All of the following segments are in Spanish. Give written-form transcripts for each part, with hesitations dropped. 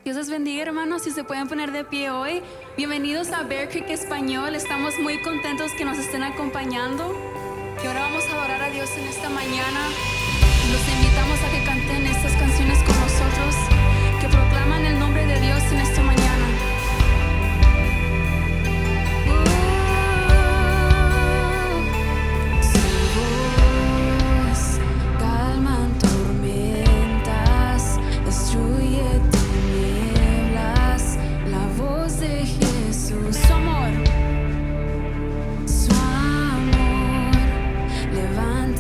Dios les bendiga, hermanos, si se pueden poner de pie hoy. Bienvenidos a Bear Creek Español. Estamos muy contentos que nos estén acompañando. Y ahora vamos a adorar a Dios en esta mañana. Los invitamos a que canten estas canciones con nosotros, que proclaman el nombre de Dios en esta mañana.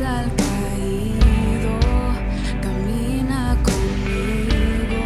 Al caído, camina conmigo.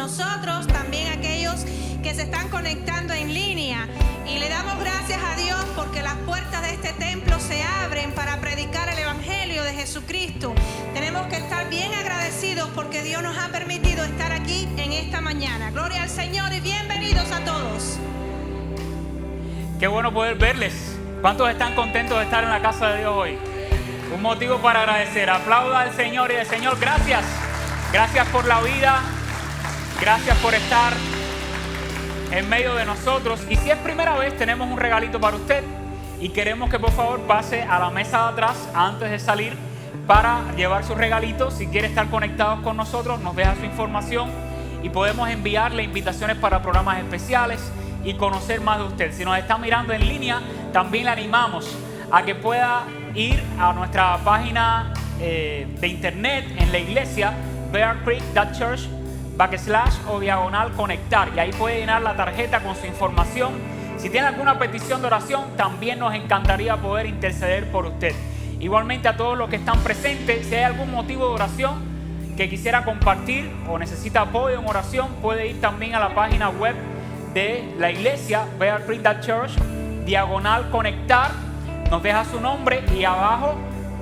nosotros, también aquellos que se están conectando en línea. Y le damos gracias a Dios porque las puertas de este templo se abren para predicar el Evangelio de Jesucristo. Tenemos que estar bien agradecidos porque Dios nos ha permitido estar aquí en esta mañana. Gloria al Señor y bienvenidos a todos. Qué bueno poder verles. ¿Cuántos están contentos de estar en la casa de Dios hoy? Un motivo para agradecer. Aplauda al Señor y al Señor, gracias. Gracias por la vida. Gracias por estar en medio de nosotros. Y si es primera vez, tenemos un regalito para usted. Y queremos que por favor pase a la mesa de atrás antes de salir para llevar su regalito. Si quiere estar conectados con nosotros, nos deja su información y podemos enviarle invitaciones para programas especiales y conocer más de usted. Si nos está mirando en línea, también le animamos a que pueda ir a nuestra página de internet en la iglesia, bearcreek.church/o/conectar, y ahí puede llenar la tarjeta con su información. Si tiene alguna petición de oración, también nos encantaría poder interceder por usted. Igualmente a todos los que están presentes, si hay algún motivo de oración que quisiera compartir o necesita apoyo en oración, puede ir también a la página web de la iglesia, bearcreek.church/conectar, nos deja su nombre y abajo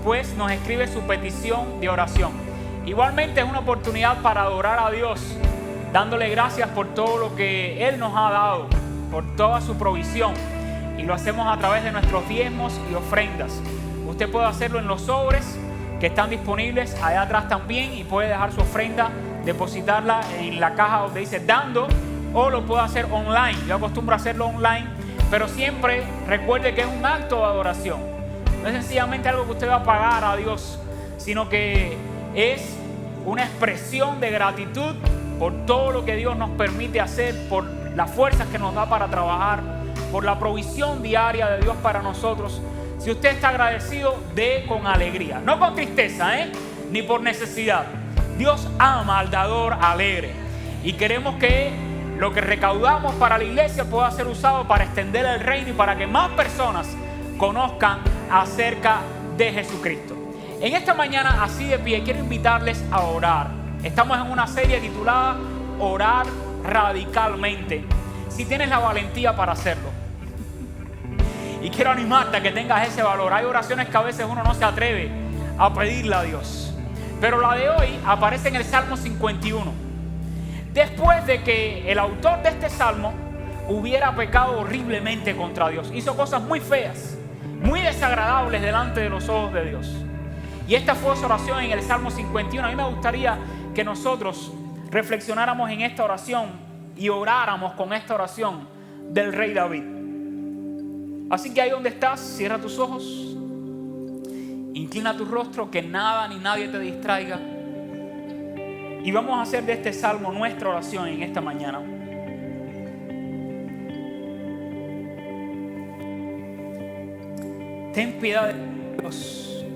pues nos escribe su petición de oración. Igualmente es una oportunidad para adorar a Dios, dándole gracias por todo lo que Él nos ha dado, por toda su provisión, y lo hacemos a través de nuestros diezmos y ofrendas. Usted puede hacerlo en los sobres que están disponibles allá atrás también, y puede dejar su ofrenda, depositarla en la caja donde dice dando, o lo puede hacer online. Yo acostumbro a hacerlo online, pero siempre recuerde que es un acto de adoración. No es sencillamente algo que usted va a pagar a Dios, sino que es una expresión de gratitud por todo lo que Dios nos permite hacer, por las fuerzas que nos da para trabajar, por la provisión diaria de Dios para nosotros. Si usted está agradecido, dé con alegría, no con tristeza, ni por necesidad. Dios ama al dador alegre, y queremos que lo que recaudamos para la iglesia pueda ser usado para extender el reino y para que más personas conozcan acerca de Jesucristo. En esta mañana, así de pie, quiero invitarles a orar. Estamos en una serie titulada Orar Radicalmente. Si tienes la valentía para hacerlo, y quiero animarte a que tengas ese valor. Hay oraciones que a veces uno no se atreve a pedirle a Dios, pero la de hoy aparece en el Salmo 51. Después de que el autor de este salmo hubiera pecado horriblemente contra Dios, hizo cosas muy feas, muy desagradables delante de los ojos de Dios. Y esta fue su oración en el Salmo 51. A mí me gustaría que nosotros reflexionáramos en esta oración y oráramos con esta oración del rey David. Así que ahí donde estás, cierra tus ojos, inclina tu rostro, que nada ni nadie te distraiga. Y vamos a hacer de este salmo nuestra oración en esta mañana. Ten piedad de Dios,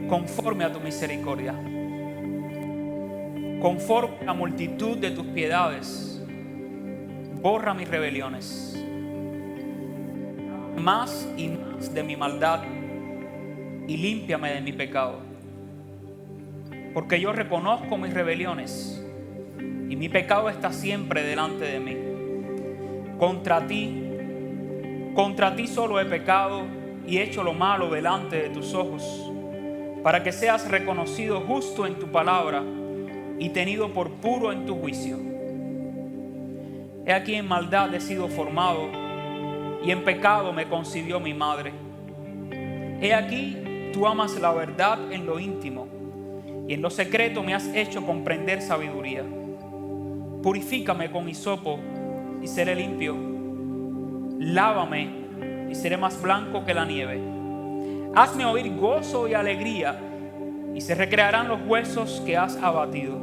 conforme a tu misericordia, conforme a la multitud de tus piedades, borra mis rebeliones, más y más de mi maldad, y límpiame de mi pecado. Porque yo reconozco mis rebeliones y mi pecado está siempre delante de mí. Contra ti solo he pecado y hecho lo malo delante de tus ojos, para que seas reconocido justo en tu palabra y tenido por puro en tu juicio. He aquí en maldad he sido formado, y en pecado me concibió mi madre. He aquí tú amas la verdad en lo íntimo, y en lo secreto me has hecho comprender sabiduría. Purifícame con hisopo y seré limpio. Lávame y seré más blanco que la nieve. Hazme oír gozo y alegría, y se recrearán los huesos que has abatido.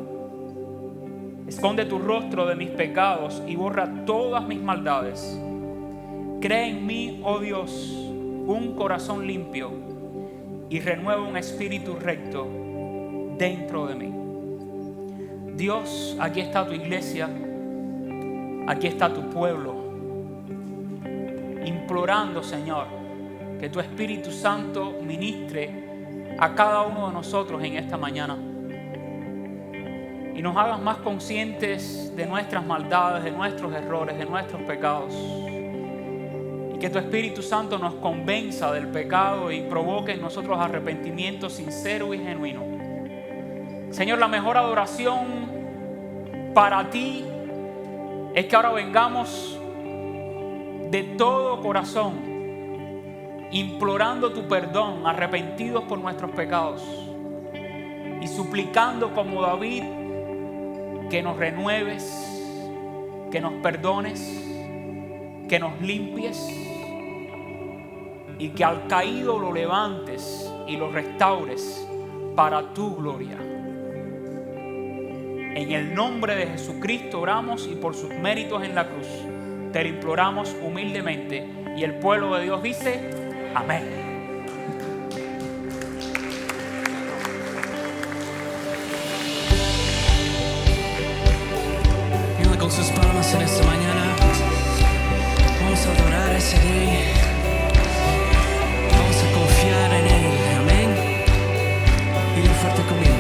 Esconde tu rostro de mis pecados y borra todas mis maldades. Crea en mí, oh Dios, un corazón limpio, y renueva un espíritu recto dentro de mí. Dios, aquí está tu iglesia, aquí está tu pueblo, implorando, Señor, que tu Espíritu Santo ministre a cada uno de nosotros en esta mañana. y nos hagas más conscientes de nuestras maldades, de nuestros errores, de nuestros pecados. Y que tu Espíritu Santo nos convenza del pecado y provoque en nosotros arrepentimiento sincero y genuino. Señor, la mejor adoración para ti es que ahora vengamos de todo corazón, implorando tu perdón, arrepentidos por nuestros pecados y suplicando como David que nos renueves, que nos perdones, que nos limpies y que al caído lo levantes y lo restaures para tu gloria. En el nombre de Jesucristo oramos y por sus méritos en la cruz te lo imploramos humildemente. Y el pueblo de Dios dice: amén. Y con sus palmas en esta mañana vamos a adorar a ese Rey. Vamos a confiar en Él. Amén. Y fuerte conmigo.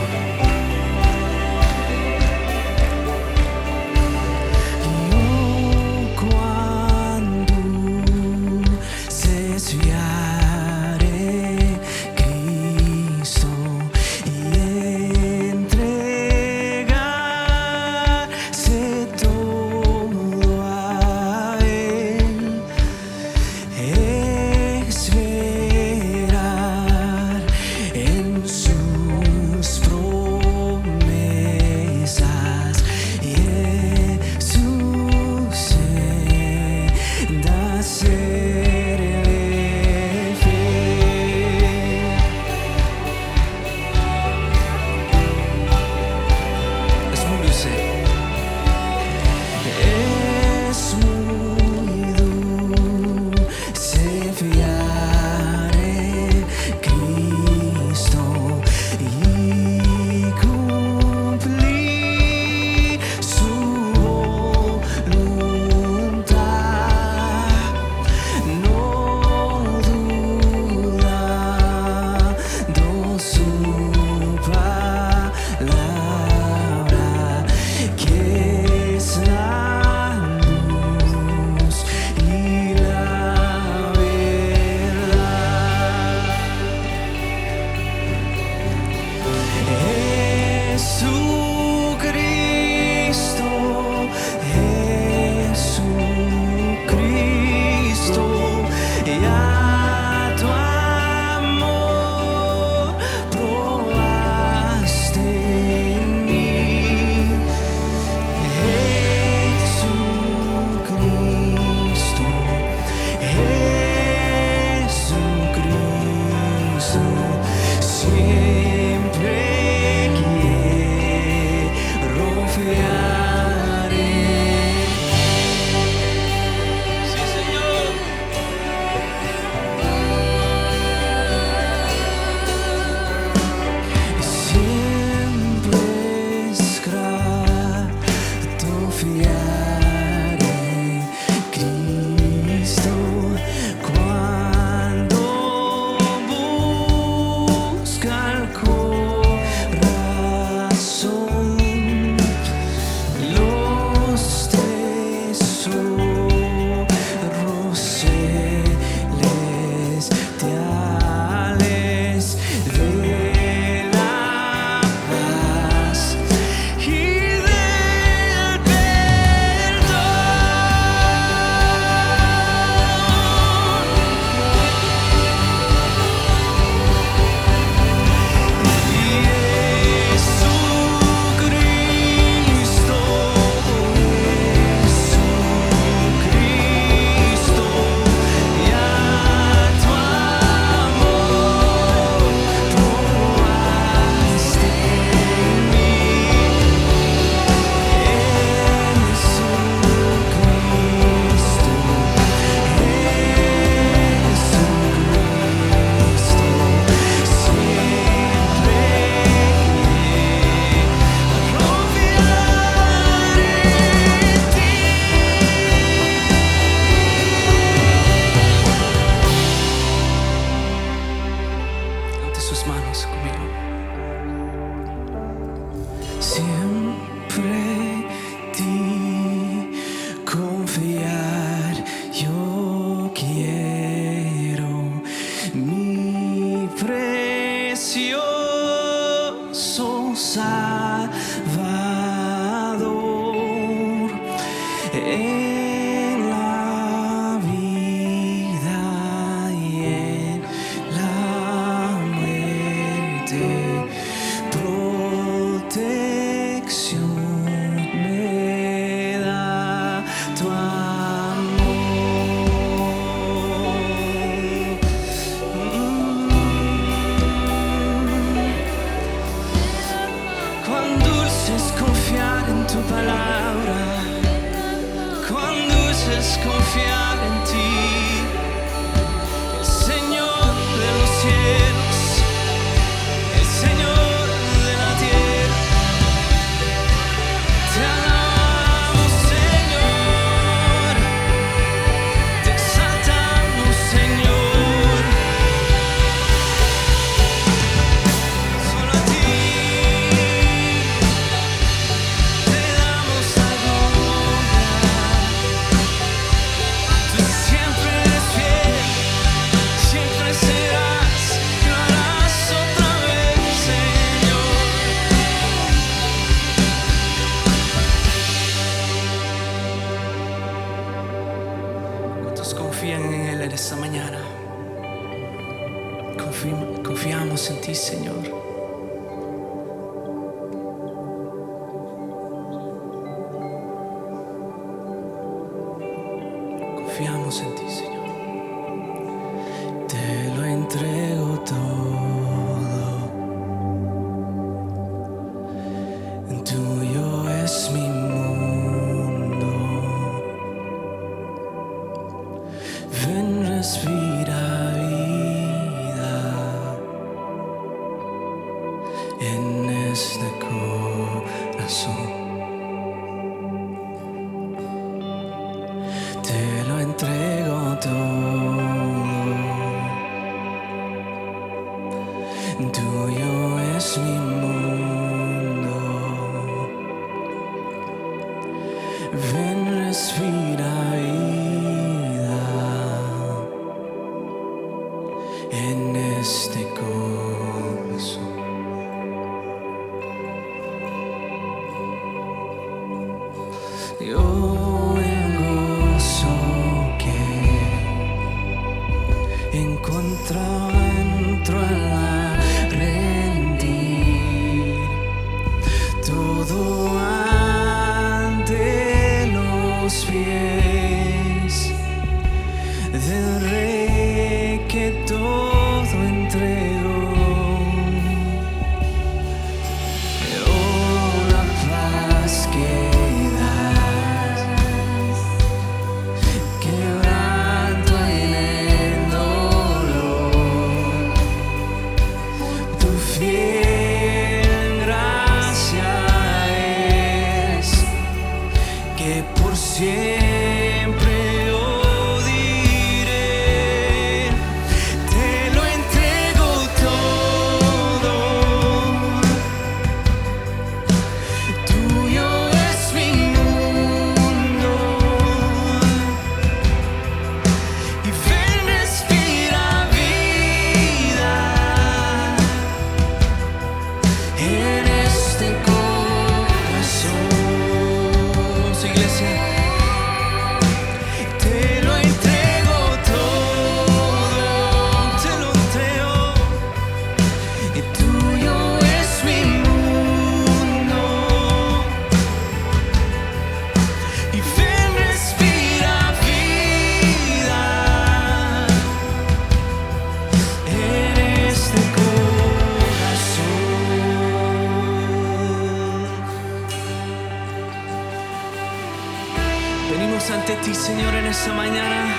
sus manos conmigo. Siempre precioso Salvador. En la vida y en la muerte, protección me da tu Cuán dulce es confiar en tu palabra, cuán dulce es confiar en ti, el Señor de los cielos, el Señor de la tierra. Te alabamos, Señor, te exaltamos, Señor, solo a ti. Confían en Él en esta mañana. Confiamos en ti, Señor. Confiamos en ti, Señor. Te lo entrego todo. Tuyo es mi mundo. Ven, respira vida en este corazón. Te lo entrego todo. Tuyo es mi mundo. Ven, respira vida en este corazón. Yo el gozo que encuentro la rendir todo ante los pies del Rey que todo entregó. Oh, la paz que das, quebranto en el dolor, tu fiel gracia es que por siempre yo diré. Te lo entrego todo. Tuyo es mi mundo. Y ven, respira vida en este corazón. Iglesia, te lo entrego todo, te lo entrego, y tuyo es mi mundo. Y ven, respira vida en este corazón. Venimos ante ti, Señor, en esta mañana,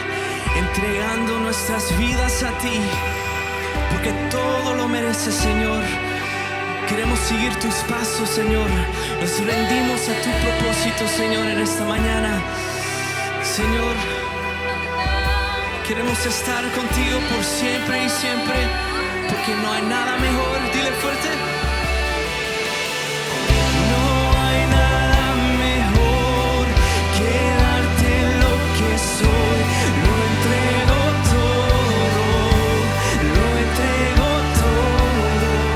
entregando nuestras vidas a ti, porque todo lo mereces, Señor. Queremos seguir tus pasos, Señor. Nos rendimos a tu propósito, Señor, en esta mañana. Señor, queremos estar contigo por siempre y siempre, porque no hay nada mejor. Dile fuerte. No hay nada mejor que darte lo que soy. Lo entrego todo, lo entrego todo.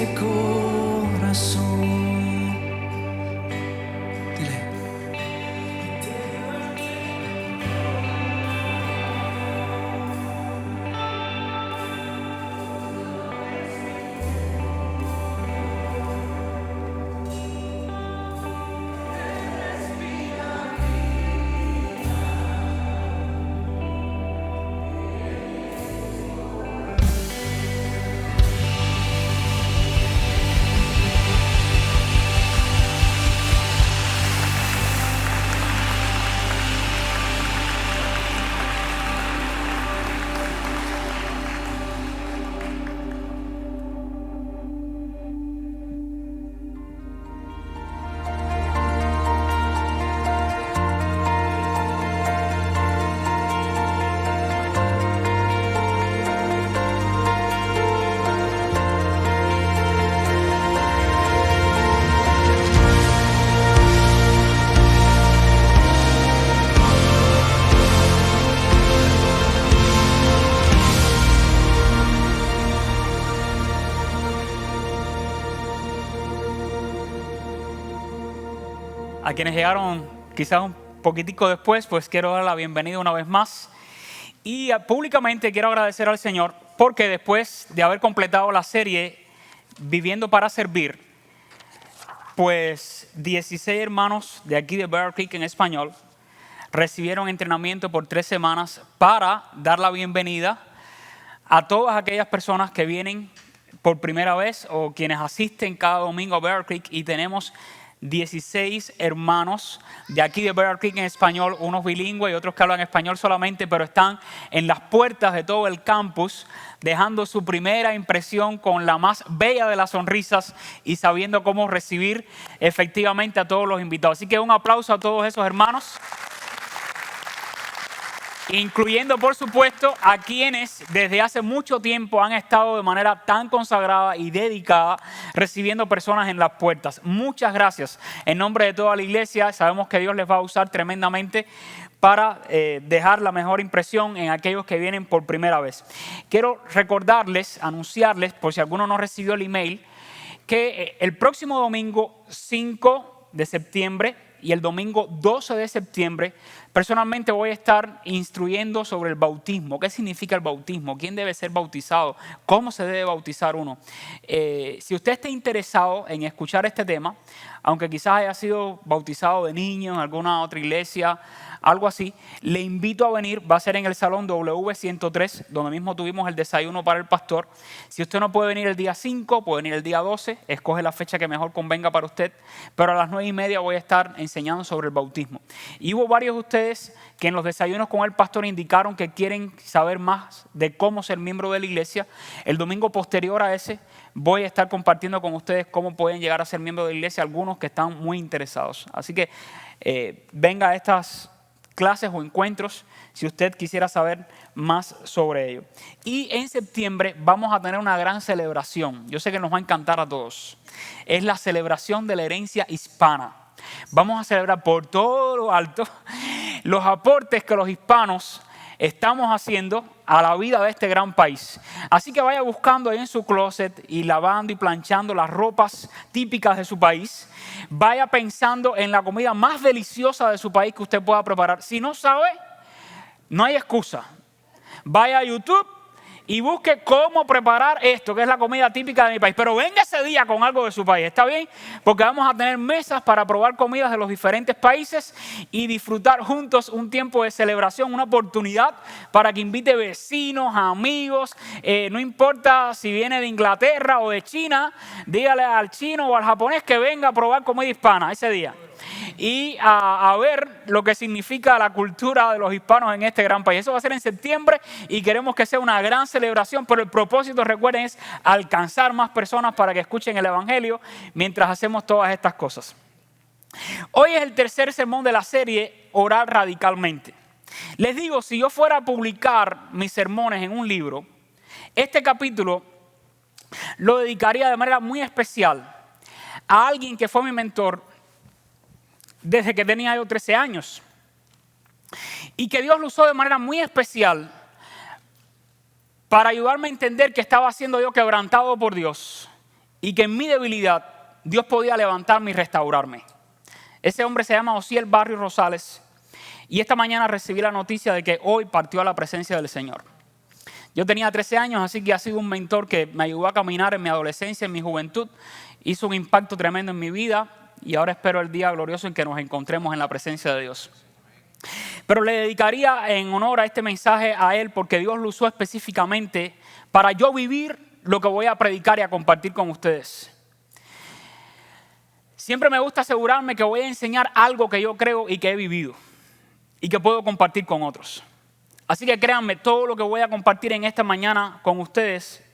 este corazón. Dile. A quienes llegaron quizás un poquitico después, pues quiero dar la bienvenida una vez más. Y públicamente quiero agradecer al Señor porque después de haber completado la serie Viviendo para Servir, pues 16 hermanos de aquí de Bear Creek en español recibieron entrenamiento por 3 semanas para dar la bienvenida a todas aquellas personas que vienen por primera vez o quienes asisten cada domingo a Bear Creek, y tenemos 16 hermanos de aquí de Bear Creek en español, unos bilingües y otros que hablan español solamente, pero están en las puertas de todo el campus dejando su primera impresión con la más bella de las sonrisas y sabiendo cómo recibir efectivamente a todos los invitados. Así que un aplauso a todos esos hermanos, incluyendo por supuesto a quienes desde hace mucho tiempo han estado de manera tan consagrada y dedicada recibiendo personas en las puertas. Muchas gracias en nombre de toda la iglesia. Sabemos que Dios les va a usar tremendamente para dejar la mejor impresión en aquellos que vienen por primera vez. Quiero recordarles, anunciarles, por si alguno no recibió el email, que el próximo domingo 5 de septiembre y el domingo 12 de septiembre, personalmente voy a estar instruyendo sobre el bautismo. ¿Qué significa el bautismo? ¿Quién debe ser bautizado? ¿Cómo se debe bautizar uno? Si usted está interesado en escuchar este tema, aunque quizás haya sido bautizado de niño en alguna otra iglesia, algo así, le invito a venir. Va a ser en el Salón W103, donde mismo tuvimos el desayuno para el pastor. Si usted no puede venir el día 5, puede venir el día 12, escoge la fecha que mejor convenga para usted, pero a las 9:30 voy a estar enseñando sobre el bautismo. Y hubo varios de ustedes que en los desayunos con el pastor indicaron que quieren saber más de cómo ser miembro de la iglesia. El domingo posterior a ese voy a estar compartiendo con ustedes cómo pueden llegar a ser miembro de la iglesia, algunos que están muy interesados. Así que venga a estas clases o encuentros si usted quisiera saber más sobre ello. Y en septiembre vamos a tener una gran celebración. Yo sé que nos va a encantar a todos. Es la celebración de la herencia hispana. Vamos a celebrar por todo lo alto los aportes que los hispanos estamos haciendo a la vida de este gran país. Así que vaya buscando ahí en su closet y lavando y planchando las ropas típicas de su país. Vaya pensando en la comida más deliciosa de su país que usted pueda preparar. Si no sabe, no hay excusa. Vaya a YouTube y busque cómo preparar esto, que es la comida típica de mi país. Pero venga ese día con algo de su país, ¿está bien? Porque vamos a tener mesas para probar comidas de los diferentes países y disfrutar juntos un tiempo de celebración, una oportunidad para que invite vecinos, amigos, no importa si viene de Inglaterra o de China, dígale al chino o al japonés que venga a probar comida hispana ese día. Y a ver lo que significa la cultura de los hispanos en este gran país. Eso va a ser en septiembre y queremos que sea una gran celebración, pero el propósito, recuerden, es alcanzar más personas para que escuchen el evangelio mientras hacemos todas estas cosas. Hoy es el tercer sermón de la serie Orar Radicalmente. Les digo, si yo fuera a publicar mis sermones en un libro, este capítulo lo dedicaría de manera muy especial a alguien que fue mi mentor desde que tenía yo 13 años y que Dios lo usó de manera muy especial para ayudarme a entender que estaba siendo yo quebrantado por Dios y que en mi debilidad Dios podía levantarme y restaurarme. Ese hombre se llama Osiel Barrios Rosales y esta mañana recibí la noticia de que hoy partió a la presencia del Señor. Yo tenía 13 años, así que ha sido un mentor que me ayudó a caminar en mi adolescencia, en mi juventud. Hizo un impacto tremendo en mi vida y ahora espero el día glorioso en que nos encontremos en la presencia de Dios. Pero le dedicaría en honor a este mensaje a él porque Dios lo usó específicamente para yo vivir lo que voy a predicar y a compartir con ustedes. Siempre me gusta asegurarme que voy a enseñar algo que yo creo y que he vivido y que puedo compartir con otros. Así que créanme, todo lo que voy a compartir en esta mañana con ustedes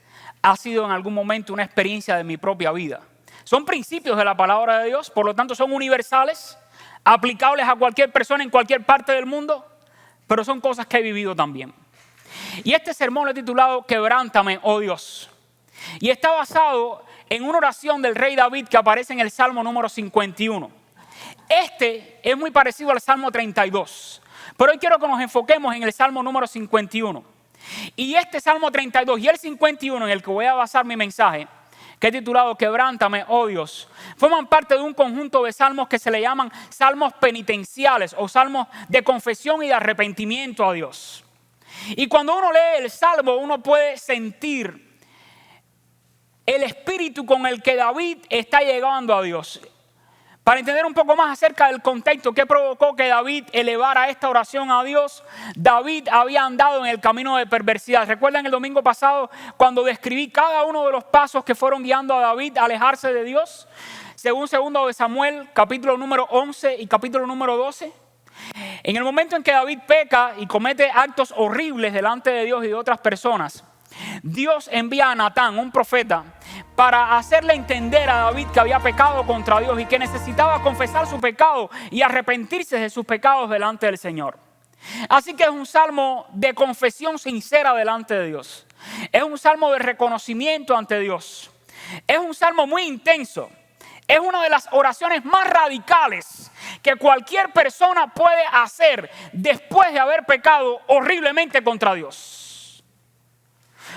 ha sido en algún momento una experiencia de mi propia vida. Son principios de la palabra de Dios, por lo tanto son universales, aplicables a cualquier persona en cualquier parte del mundo, pero son cosas que he vivido también. Y este sermón lo he titulado Quebrántame, oh Dios. Y está basado en una oración del rey David que aparece en el Salmo número 51. Este es muy parecido al Salmo 32, pero hoy quiero que nos enfoquemos en el Salmo número 51. Y este Salmo 32 y el 51 en el que voy a basar mi mensaje, que he titulado Quebrántame, oh Dios, forman parte de un conjunto de salmos que se le llaman salmos penitenciales o salmos de confesión y de arrepentimiento a Dios. Y cuando uno lee el salmo, uno puede sentir el espíritu con el que David está llegando a Dios. Para entender un poco más acerca del contexto que provocó que David elevara esta oración a Dios, David había andado en el camino de perversidad. ¿Recuerdan el domingo pasado cuando describí cada uno de los pasos que fueron guiando a David a alejarse de Dios? Según 2 de Samuel, capítulo número 11 y capítulo número 12. En el momento en que David peca y comete actos horribles delante de Dios y de otras personas, Dios envía a Natán, un profeta, para hacerle entender a David que había pecado contra Dios y que necesitaba confesar su pecado y arrepentirse de sus pecados delante del Señor. Así que es un salmo de confesión sincera delante de Dios. Es un salmo de reconocimiento ante Dios. Es un salmo muy intenso. Es una de las oraciones más radicales que cualquier persona puede hacer después de haber pecado horriblemente contra Dios.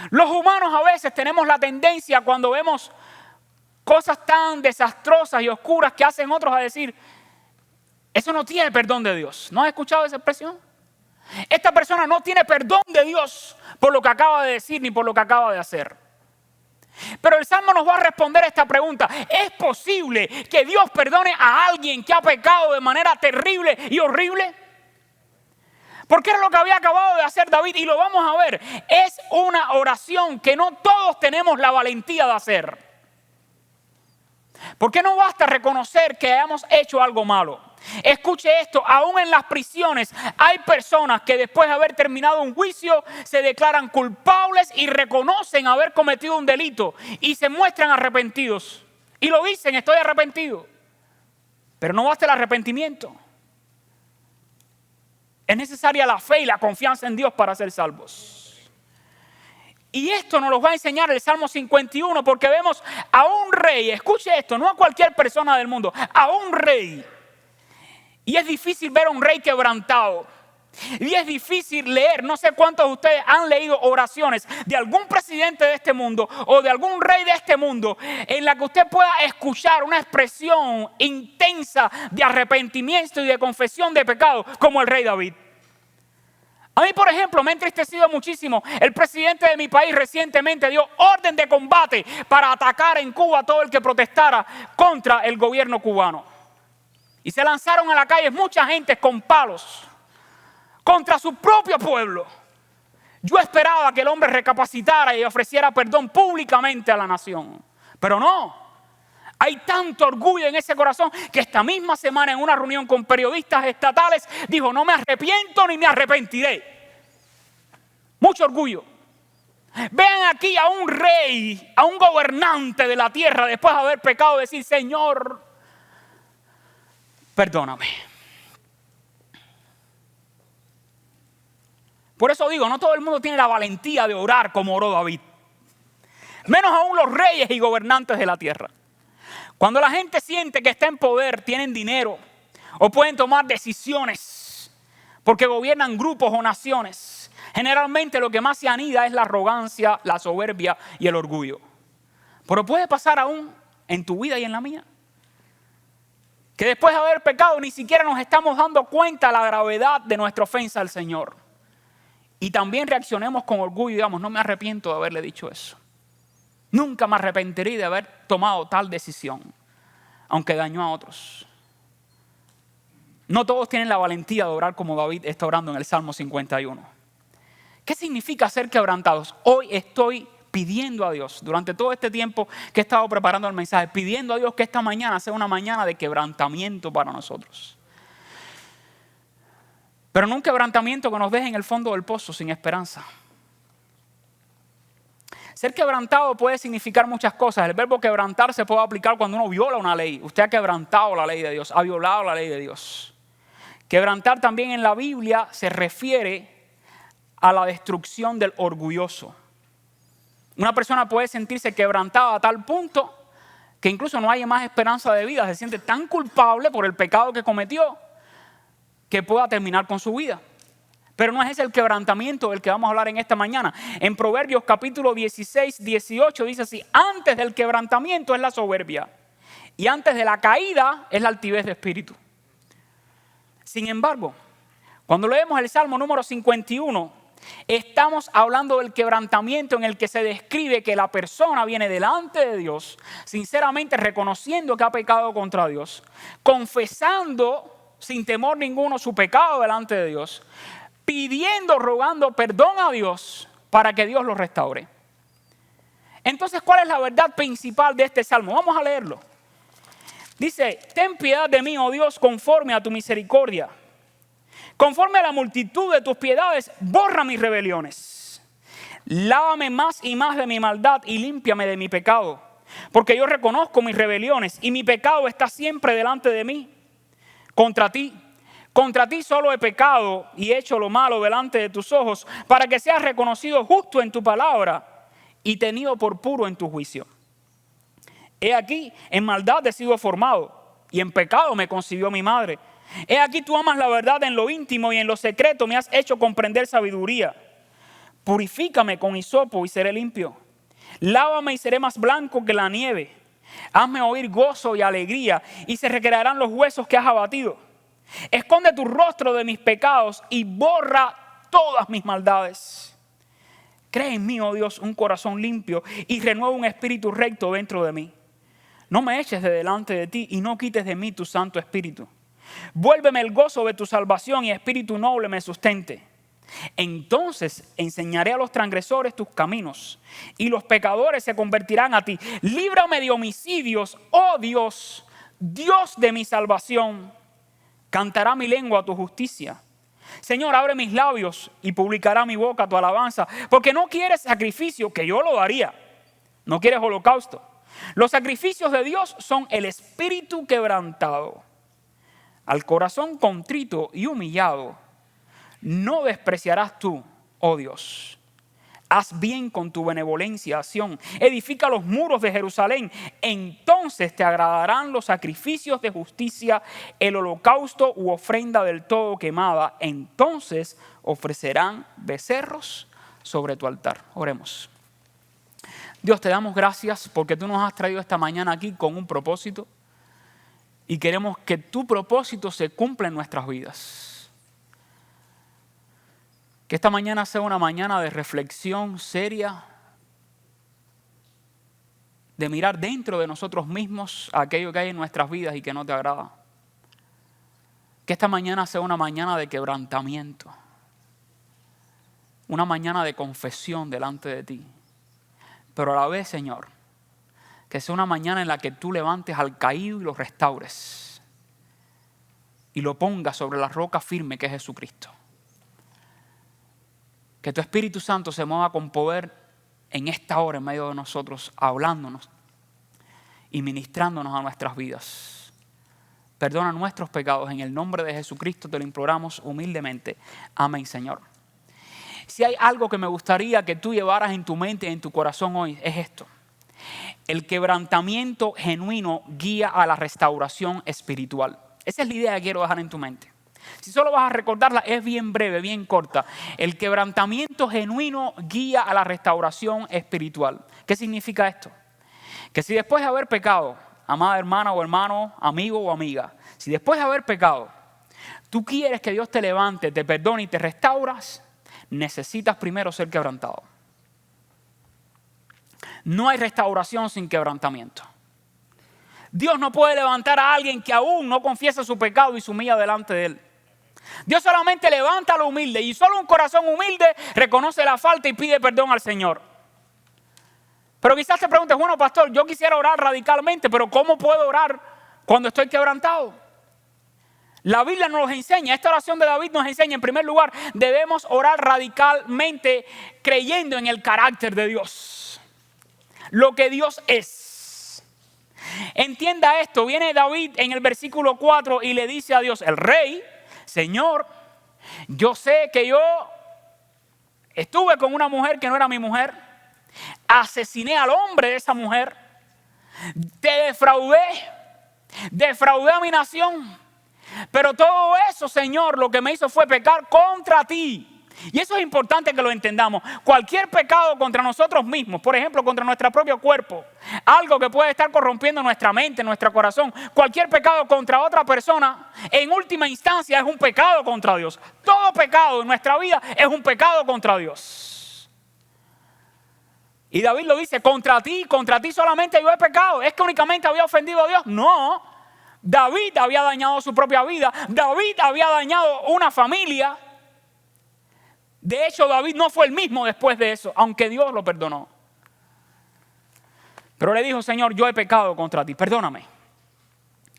Los humanos a veces tenemos la tendencia cuando vemos cosas tan desastrosas y oscuras que hacen otros a decir, eso no tiene perdón de Dios. ¿No has escuchado esa expresión? Esta persona no tiene perdón de Dios por lo que acaba de decir ni por lo que acaba de hacer. Pero el Salmo nos va a responder esta pregunta. ¿Es posible que Dios perdone a alguien que ha pecado de manera terrible y horrible? Porque era lo que había acabado de hacer David y lo vamos a ver. Es una oración que no todos tenemos la valentía de hacer. Porque no basta reconocer que hayamos hecho algo malo. Escuche esto, aún en las prisiones hay personas que después de haber terminado un juicio se declaran culpables y reconocen haber cometido un delito y se muestran arrepentidos. Y lo dicen, estoy arrepentido. Pero no basta el arrepentimiento. Es necesaria la fe y la confianza en Dios para ser salvos. Y esto nos lo va a enseñar el Salmo 51 porque vemos a un rey, escuche esto, no a cualquier persona del mundo, a un rey. Y es difícil ver a un rey quebrantado. Y es difícil leer, no sé cuántos de ustedes han leído oraciones de algún presidente de este mundo o de algún rey de este mundo en la que usted pueda escuchar una expresión intensa de arrepentimiento y de confesión de pecado como el rey David. A mí, por ejemplo, me ha entristecido muchísimo. El presidente de mi país recientemente dio orden de combate para atacar en Cuba a todo el que protestara contra el gobierno cubano. Y se lanzaron a la calle mucha gente con palos contra su propio pueblo. Yo esperaba que el hombre recapacitara y ofreciera perdón públicamente a la nación. Pero no. Hay tanto orgullo en ese corazón que esta misma semana en una reunión con periodistas estatales dijo, no me arrepiento ni me arrepentiré. Mucho orgullo. Vean aquí a un rey, a un gobernante de la tierra después de haber pecado, decir, Señor, perdóname. Por eso digo, no todo el mundo tiene la valentía de orar como oró David. Menos aún los reyes y gobernantes de la tierra. Cuando la gente siente que está en poder, tienen dinero o pueden tomar decisiones porque gobiernan grupos o naciones, generalmente lo que más se anida es la arrogancia, la soberbia y el orgullo. Pero puede pasar aún en tu vida y en la mía, que después de haber pecado ni siquiera nos estamos dando cuenta de la gravedad de nuestra ofensa al Señor. Y también reaccionemos con orgullo y digamos, no me arrepiento de haberle dicho eso. Nunca me arrepentiré de haber tomado tal decisión, aunque dañó a otros. No todos tienen la valentía de orar como David está orando en el Salmo 51. ¿Qué significa ser quebrantados? Hoy estoy pidiendo a Dios, durante todo este tiempo que he estado preparando el mensaje, pidiendo a Dios que esta mañana sea una mañana de quebrantamiento para nosotros. Pero no un quebrantamiento que nos deje en el fondo del pozo sin esperanza. Ser quebrantado puede significar muchas cosas. El verbo quebrantar se puede aplicar cuando uno viola una ley. Usted ha quebrantado la ley de Dios, ha violado la ley de Dios. Quebrantar también en la Biblia se refiere a la destrucción del orgulloso. Una persona puede sentirse quebrantada a tal punto que incluso no haya más esperanza de vida. Se siente tan culpable por el pecado que cometió que pueda terminar con su vida. Pero no es ese el quebrantamiento del que vamos a hablar en esta mañana. En Proverbios capítulo 16, 18 dice así: antes del quebrantamiento es la soberbia y antes de la caída es la altivez de espíritu. Sin embargo, cuando leemos el Salmo número 51, estamos hablando del quebrantamiento en el que se describe que la persona viene delante de Dios, sinceramente reconociendo que ha pecado contra Dios, confesando sin temor ninguno su pecado delante de Dios, pidiendo, rogando perdón a Dios para que Dios lo restaure. Entonces, ¿cuál es la verdad principal de este salmo? Vamos a leerlo. Dice: ten piedad de mí, oh Dios, conforme a tu misericordia. Conforme a la multitud de tus piedades, borra mis rebeliones. Lávame más y más de mi maldad y límpiame de mi pecado. Porque yo reconozco mis rebeliones y mi pecado está siempre delante de mí. Contra ti solo he pecado y he hecho lo malo delante de tus ojos, para que seas reconocido justo en tu palabra y tenido por puro en tu juicio. He aquí, en maldad he sido formado y en pecado me concibió mi madre. He aquí, tú amas la verdad en lo íntimo y en lo secreto me has hecho comprender sabiduría. Purifícame con hisopo y seré limpio. Lávame y seré más blanco que la nieve. Hazme oír gozo y alegría y se recrearán los huesos que has abatido. Esconde tu rostro de mis pecados y borra todas mis maldades. Crea en mí, oh Dios, un corazón limpio y renueva un espíritu recto dentro de mí. No me eches de delante de ti y no quites de mí tu santo espíritu. Vuélveme el gozo de tu salvación y espíritu noble me sustente. Entonces enseñaré a los transgresores tus caminos y los pecadores se convertirán a ti. Líbrame de homicidios, oh Dios, Dios de mi salvación. Cantará mi lengua tu justicia. Señor, abre mis labios y publicará mi boca tu alabanza. Porque no quieres sacrificio, que yo lo daría. No quieres holocausto. Los sacrificios de Dios son el espíritu quebrantado. Al corazón contrito y humillado no despreciarás tú, oh Dios. Haz bien con tu benevolencia, Sión. Edifica los muros de Jerusalén. Entonces te agradarán los sacrificios de justicia, el holocausto u ofrenda del todo quemada. Entonces ofrecerán becerros sobre tu altar. Oremos. Dios, te damos gracias porque tú nos has traído esta mañana aquí con un propósito. Y queremos que tu propósito se cumpla en nuestras vidas. Que esta mañana sea una mañana de reflexión seria, de mirar dentro de nosotros mismos aquello que hay en nuestras vidas y que no te agrada. Que esta mañana sea una mañana de quebrantamiento, una mañana de confesión delante de ti. Pero a la vez, Señor, que sea una mañana en la que tú levantes al caído y lo restaures y lo pongas sobre la roca firme que es Jesucristo. Que tu Espíritu Santo se mueva con poder en esta hora en medio de nosotros, hablándonos y ministrándonos a nuestras vidas. Perdona nuestros pecados. En el nombre de Jesucristo te lo imploramos humildemente. Amén, Señor. Si hay algo que me gustaría que tú llevaras en tu mente y en tu corazón hoy, es esto. El quebrantamiento genuino guía a la restauración espiritual. Esa es la idea que quiero dejar en tu mente. Si solo vas a recordarla, es bien breve, bien corta. El quebrantamiento genuino guía a la restauración espiritual. ¿Qué significa esto? que si después de haber pecado, amada hermana o hermano, amigo o amiga, si después de haber pecado, tú quieres que Dios te levante, te perdone y te restauras, necesitas primero ser quebrantado. No hay restauración sin quebrantamiento. Dios no puede levantar a alguien que aún no confiesa su pecado y se humilla delante de él. Dios solamente levanta a lo humilde y solo un corazón humilde reconoce la falta y pide perdón al Señor. Pero quizás te preguntes, bueno, pastor, yo quisiera orar radicalmente, pero ¿cómo puedo orar cuando estoy quebrantado? La Biblia nos enseña, esta oración de David nos enseña, en primer lugar, debemos orar radicalmente creyendo en el carácter de Dios, lo que Dios es. Entienda esto, viene David en el versículo 4 y le dice a Dios, el rey, Señor, yo sé que yo estuve con una mujer que no era mi mujer, asesiné al hombre de esa mujer, te defraudé a mi nación, pero todo eso, Señor, lo que me hizo fue pecar contra ti. Y eso es importante que lo entendamos. Cualquier pecado contra nosotros mismos, por ejemplo, contra nuestro propio cuerpo, algo que puede estar corrompiendo nuestra mente, nuestro corazón, cualquier pecado contra otra persona, en última instancia es un pecado contra Dios. Todo pecado en nuestra vida es un pecado contra Dios. Y David lo dice, contra ti solamente yo he pecado. ¿Es que únicamente había ofendido a Dios? No. David había dañado su propia vida. David había dañado una familia. De hecho, David no fue el mismo después de eso, aunque Dios lo perdonó. Pero le dijo, Señor, yo he pecado contra ti, perdóname.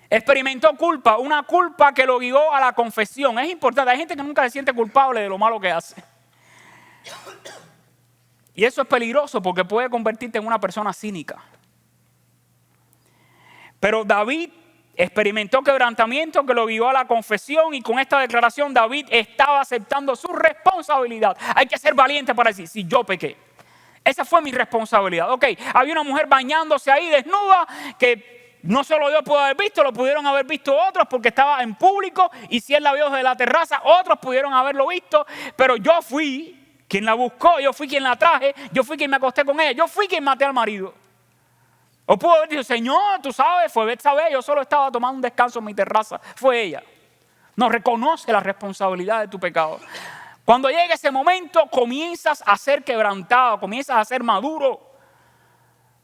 Experimentó culpa, una culpa que lo guió a la confesión. Es importante, hay gente que nunca se siente culpable de lo malo que hace. Y eso es peligroso porque puede convertirte en una persona cínica. Pero David experimentó quebrantamiento que lo guió a la confesión y con esta declaración David estaba aceptando su responsabilidad. Hay que ser valiente para decir, si yo pequé, esa fue mi responsabilidad. Ok, había una mujer bañándose ahí desnuda que no solo yo pude haber visto, lo pudieron haber visto otros porque estaba en público y si él la vio desde la terraza, otros pudieron haberlo visto, pero yo fui quien la buscó, yo fui quien la traje, yo fui quien me acosté con ella, yo fui quien maté al marido. O pudo haber dicho, Señor, tú sabes, fue Betsabé, yo solo estaba tomando un descanso en mi terraza. Fue ella. No, reconoce la responsabilidad de tu pecado. Cuando llegue ese momento, comienzas a ser quebrantado, comienzas a ser maduro.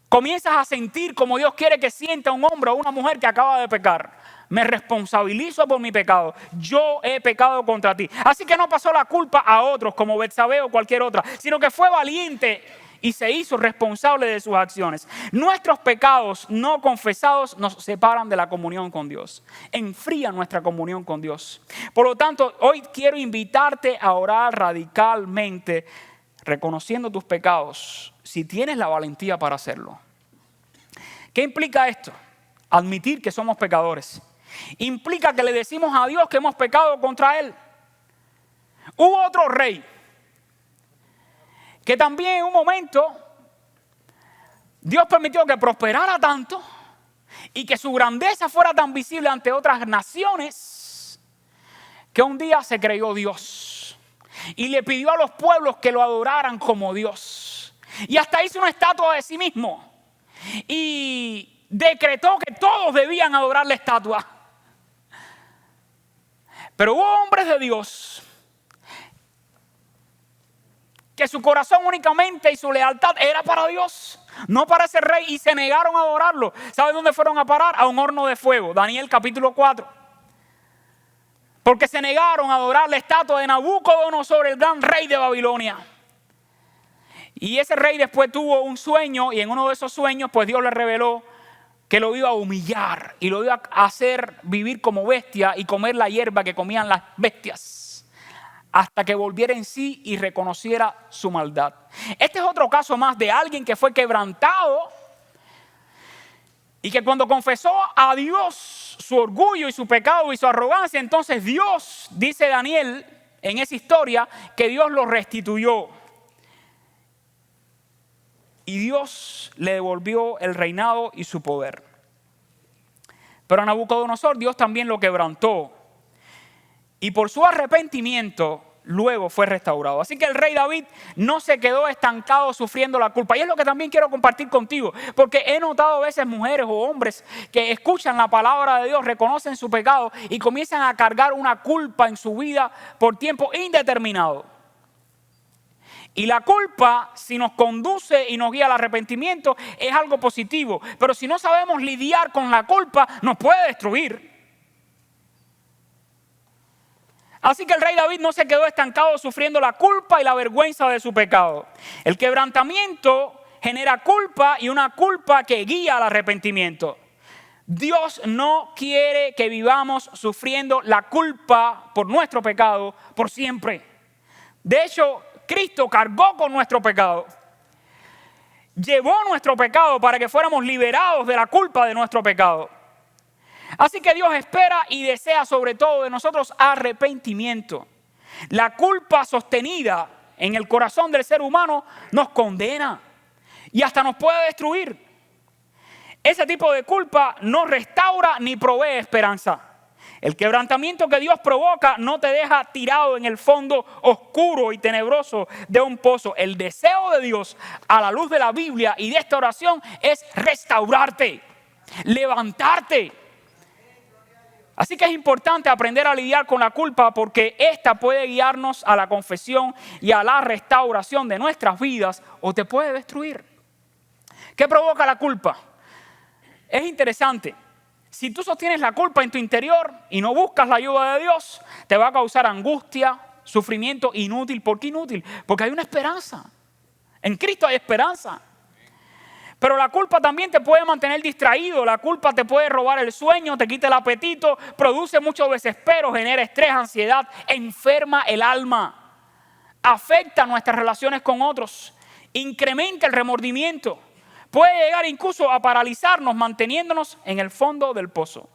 Comienzas a sentir como Dios quiere que sienta un hombre o una mujer que acaba de pecar. Me responsabilizo por mi pecado. Yo he pecado contra ti. Así que no pasó la culpa a otros como Betsabé o cualquier otra, sino que fue valiente y se hizo responsable de sus acciones. Nuestros pecados no confesados nos separan de la comunión con Dios. Enfrían nuestra comunión con Dios. Por lo tanto, hoy quiero invitarte a orar radicalmente, reconociendo tus pecados, si tienes la valentía para hacerlo. ¿Qué implica esto? Admitir que somos pecadores. Implica que le decimos a Dios que hemos pecado contra Él. Hubo otro rey que también en un momento Dios permitió que prosperara tanto y que su grandeza fuera tan visible ante otras naciones que un día se creyó Dios y le pidió a los pueblos que lo adoraran como Dios y hasta hizo una estatua de sí mismo y decretó que todos debían adorar la estatua. Pero hubo hombres de Dios que su corazón únicamente y su lealtad era para Dios, no para ese rey, y se negaron a adorarlo. ¿Saben dónde fueron a parar? A un horno de fuego. Daniel capítulo 4. Porque se negaron a adorar la estatua de Nabucodonosor, el gran rey de Babilonia. Y ese rey después tuvo un sueño y en uno de esos sueños pues Dios le reveló que lo iba a humillar y lo iba a hacer vivir como bestia y comer la hierba que comían las bestias, hasta que volviera en sí y reconociera su maldad. Este es otro caso más de alguien que fue quebrantado y que cuando confesó a Dios su orgullo y su pecado y su arrogancia, entonces Dios, dice Daniel en esa historia, que Dios lo restituyó. Y Dios le devolvió el reinado y su poder. Pero a Nabucodonosor Dios también lo quebrantó. Y por su arrepentimiento luego fue restaurado. Así que el rey David no se quedó estancado sufriendo la culpa. Y es lo que también quiero compartir contigo, porque he notado a veces mujeres o hombres que escuchan la palabra de Dios, reconocen su pecado y comienzan a cargar una culpa en su vida por tiempo indeterminado. Y la culpa, si nos conduce y nos guía al arrepentimiento, es algo positivo. Pero si no sabemos lidiar con la culpa, nos puede destruir. Así que el rey David no se quedó estancado sufriendo la culpa y la vergüenza de su pecado. El quebrantamiento genera culpa y una culpa que guía al arrepentimiento. Dios no quiere que vivamos sufriendo la culpa por nuestro pecado por siempre. De hecho, Cristo cargó con nuestro pecado. Llevó nuestro pecado para que fuéramos liberados de la culpa de nuestro pecado. Así que Dios espera y desea sobre todo de nosotros arrepentimiento. La culpa sostenida en el corazón del ser humano nos condena y hasta nos puede destruir. Ese tipo de culpa no restaura ni provee esperanza. El quebrantamiento que Dios provoca no te deja tirado en el fondo oscuro y tenebroso de un pozo. El deseo de Dios a la luz de la Biblia y de esta oración es restaurarte, levantarte. Así que es importante aprender a lidiar con la culpa porque esta puede guiarnos a la confesión y a la restauración de nuestras vidas o te puede destruir. ¿Qué provoca la culpa? Es interesante. Si tú sostienes la culpa en tu interior y no buscas la ayuda de Dios, te va a causar angustia, sufrimiento inútil. ¿Por qué inútil? Porque hay una esperanza. En Cristo hay esperanza. Pero la culpa también te puede mantener distraído. La culpa te puede robar el sueño, te quita el apetito, produce mucho desespero, genera estrés, ansiedad, enferma el alma, afecta nuestras relaciones con otros, incrementa el remordimiento. Puede llegar incluso a paralizarnos manteniéndonos en el fondo del pozo.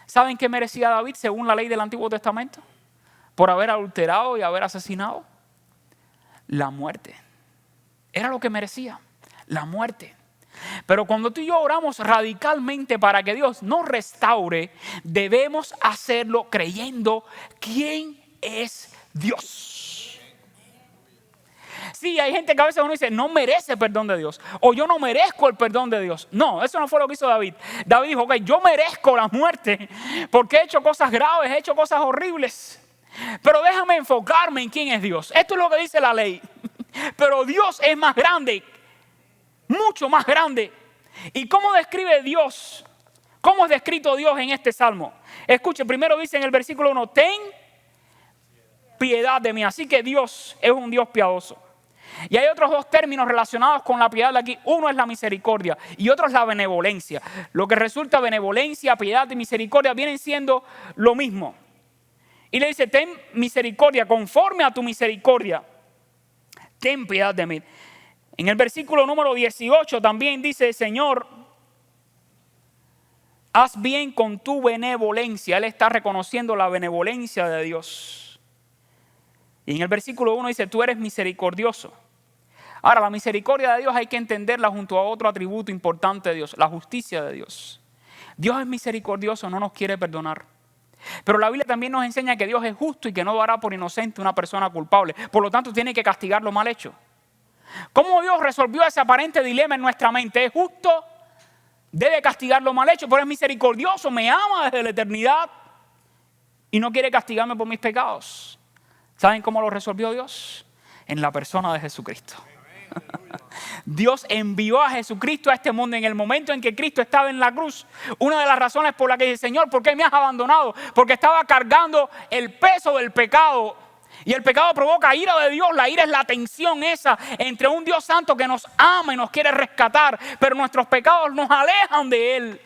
¿Saben qué merecía David según la ley del Antiguo Testamento? Por haber adulterado y haber asesinado. La muerte. Era lo que merecía, la muerte. Pero cuando tú y yo oramos radicalmente para que Dios nos restaure, debemos hacerlo creyendo quién es Dios. Sí, hay gente que a veces uno dice, no merece perdón de Dios. O yo no merezco el perdón de Dios. No, eso no fue lo que hizo David. David dijo, ok, yo merezco la muerte porque he hecho cosas graves, he hecho cosas horribles. Pero déjame enfocarme en quién es Dios. Esto es lo que dice la ley. Pero Dios es más grande, mucho más grande. ¿Y cómo describe Dios? ¿Cómo es descrito Dios en este salmo? Escuche, primero dice en el versículo 1, ten piedad de mí. Así que Dios es un Dios piadoso. Y hay otros dos términos relacionados con la piedad de aquí. Uno es la misericordia y otro es la benevolencia. Lo que resulta benevolencia, piedad y misericordia vienen siendo lo mismo. Y le dice, ten misericordia, conforme a tu misericordia, ten piedad de mí. En el versículo número 18 también dice, Señor, haz bien con tu benevolencia. Él está reconociendo la benevolencia de Dios. Y en el versículo 1 dice, tú eres misericordioso. Ahora, la misericordia de Dios hay que entenderla junto a otro atributo importante de Dios, la justicia de Dios. Dios es misericordioso, no nos quiere perdonar. Pero la Biblia también nos enseña que Dios es justo y que no dará por inocente una persona culpable. Por lo tanto, tiene que castigar lo mal hecho. ¿Cómo Dios resolvió ese aparente dilema en nuestra mente? ¿Es justo? Debe castigar lo mal hecho, pero es misericordioso, me ama desde la eternidad y no quiere castigarme por mis pecados. ¿Saben cómo lo resolvió Dios? En la persona de Jesucristo. Dios envió a Jesucristo a este mundo en el momento en que Cristo estaba en la cruz. Una de las razones por la que dice, Señor, ¿por qué me has abandonado? Porque estaba cargando el peso del pecado. Y el pecado provoca ira de Dios. La ira es la tensión esa entre un Dios santo que nos ama y nos quiere rescatar, pero nuestros pecados nos alejan de Él.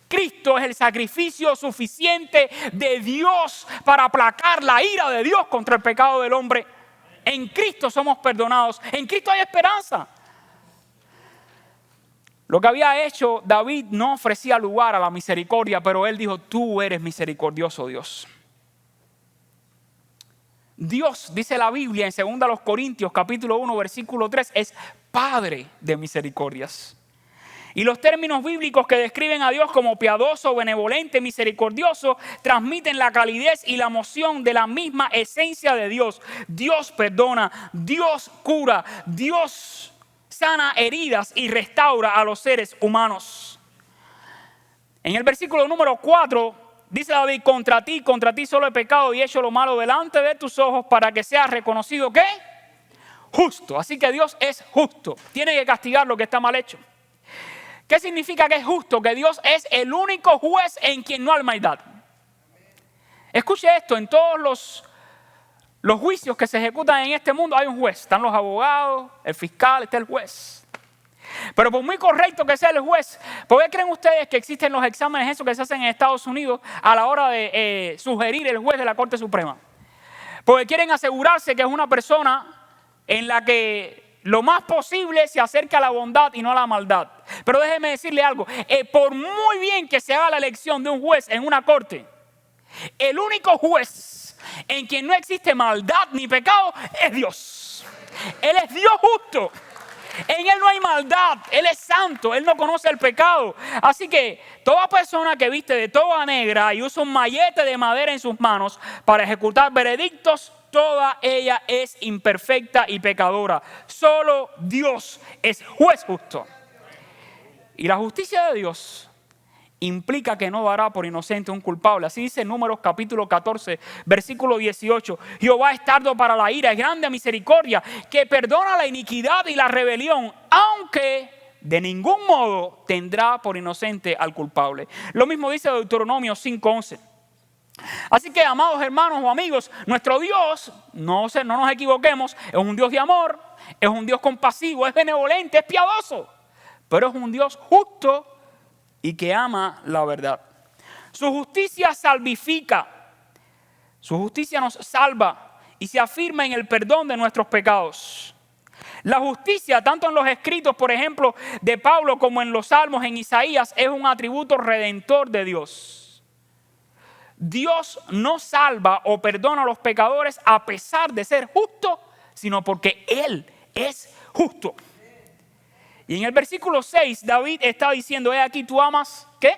Cristo es el sacrificio suficiente de Dios para aplacar la ira de Dios contra el pecado del hombre. En Cristo somos perdonados. En Cristo hay esperanza. Lo que había hecho David no ofrecía lugar a la misericordia, pero él dijo, tú eres misericordioso, Dios. Dios, dice la Biblia en 2 Corintios capítulo 1 versículo 3, es Padre de misericordias. Y los términos bíblicos que describen a Dios como piadoso, benevolente, misericordioso, transmiten la calidez y la emoción de la misma esencia de Dios. Dios perdona, Dios cura, Dios sana heridas y restaura a los seres humanos. En el versículo número 4 dice David: contra ti solo he pecado y he hecho lo malo delante de tus ojos para que seas reconocido, ¿qué? Justo. Así que Dios es justo. Tiene que castigar lo que está mal hecho. ¿Qué significa que es justo? Que Dios es el único juez en quien no hay maldad. Escuche esto, en todos los juicios que se ejecutan en este mundo hay un juez. Están los abogados, el fiscal, está el juez. Pero por muy correcto que sea el juez, ¿por qué creen ustedes que existen los exámenes esos que se hacen en Estados Unidos a la hora de sugerir el juez de la Corte Suprema? Porque quieren asegurarse que es una persona en la que lo más posible se acerca a la bondad y no a la maldad. Pero déjeme decirle algo, por muy bien que se haga la elección de un juez en una corte, el único juez en quien no existe maldad ni pecado es Dios. Él es Dios justo. En Él no hay maldad, Él es santo, Él no conoce el pecado. Así que toda persona que viste de toga negra y usa un mallete de madera en sus manos para ejecutar veredictos, toda ella es imperfecta y pecadora. Solo Dios es juez justo. Y la justicia de Dios implica que no dará por inocente un culpable. Así dice Números capítulo 14, versículo 18. Jehová es tardo para la ira, es grande a misericordia, que perdona la iniquidad y la rebelión, aunque de ningún modo tendrá por inocente al culpable. Lo mismo dice Deuteronomio 5:11. Así que, amados hermanos o amigos, nuestro Dios, no nos equivoquemos, es un Dios de amor, es un Dios compasivo, es benevolente, es piadoso, pero es un Dios justo y que ama la verdad. Su justicia salvifica, su justicia nos salva y se afirma en el perdón de nuestros pecados. La justicia, tanto en los escritos, por ejemplo, de Pablo, como en los Salmos, en Isaías, es un atributo redentor de Dios. Dios no salva o perdona a los pecadores a pesar de ser justo, sino porque Él es justo. Y en el versículo 6, David está diciendo: he aquí tú amas, ¿qué?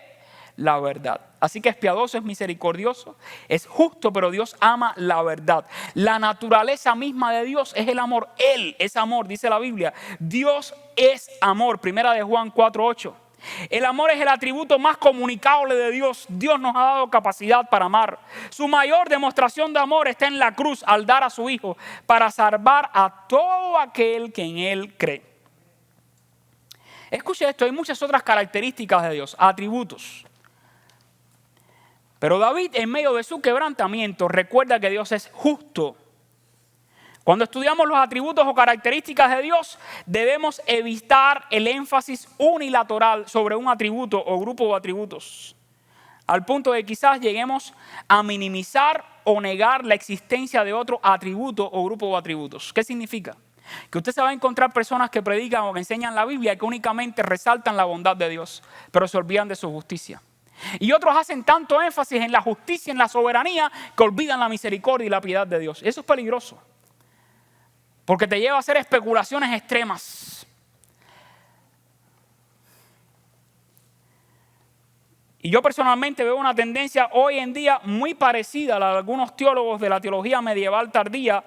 La verdad. Así que es piadoso, es misericordioso, es justo, pero Dios ama la verdad. La naturaleza misma de Dios es el amor. Él es amor, dice la Biblia. Dios es amor. Primera de Juan 4:8. El amor es el atributo más comunicable de Dios. Dios nos ha dado capacidad para amar. Su mayor demostración de amor está en la cruz al dar a su Hijo para salvar a todo aquel que en Él cree. Escuche esto, hay muchas otras características de Dios, atributos. Pero David, en medio de su quebrantamiento, recuerda que Dios es justo. Cuando estudiamos los atributos o características de Dios, debemos evitar el énfasis unilateral sobre un atributo o grupo de atributos, al punto de que quizás lleguemos a minimizar o negar la existencia de otro atributo o grupo de atributos. ¿Qué significa? Que usted se va a encontrar personas que predican o que enseñan la Biblia que únicamente resaltan la bondad de Dios, pero se olvidan de su justicia. Y otros hacen tanto énfasis en la justicia, en la soberanía, que olvidan la misericordia y la piedad de Dios. Eso es peligroso, porque te lleva a hacer especulaciones extremas. Y yo personalmente veo una tendencia hoy en día muy parecida a la de algunos teólogos de la teología medieval tardía,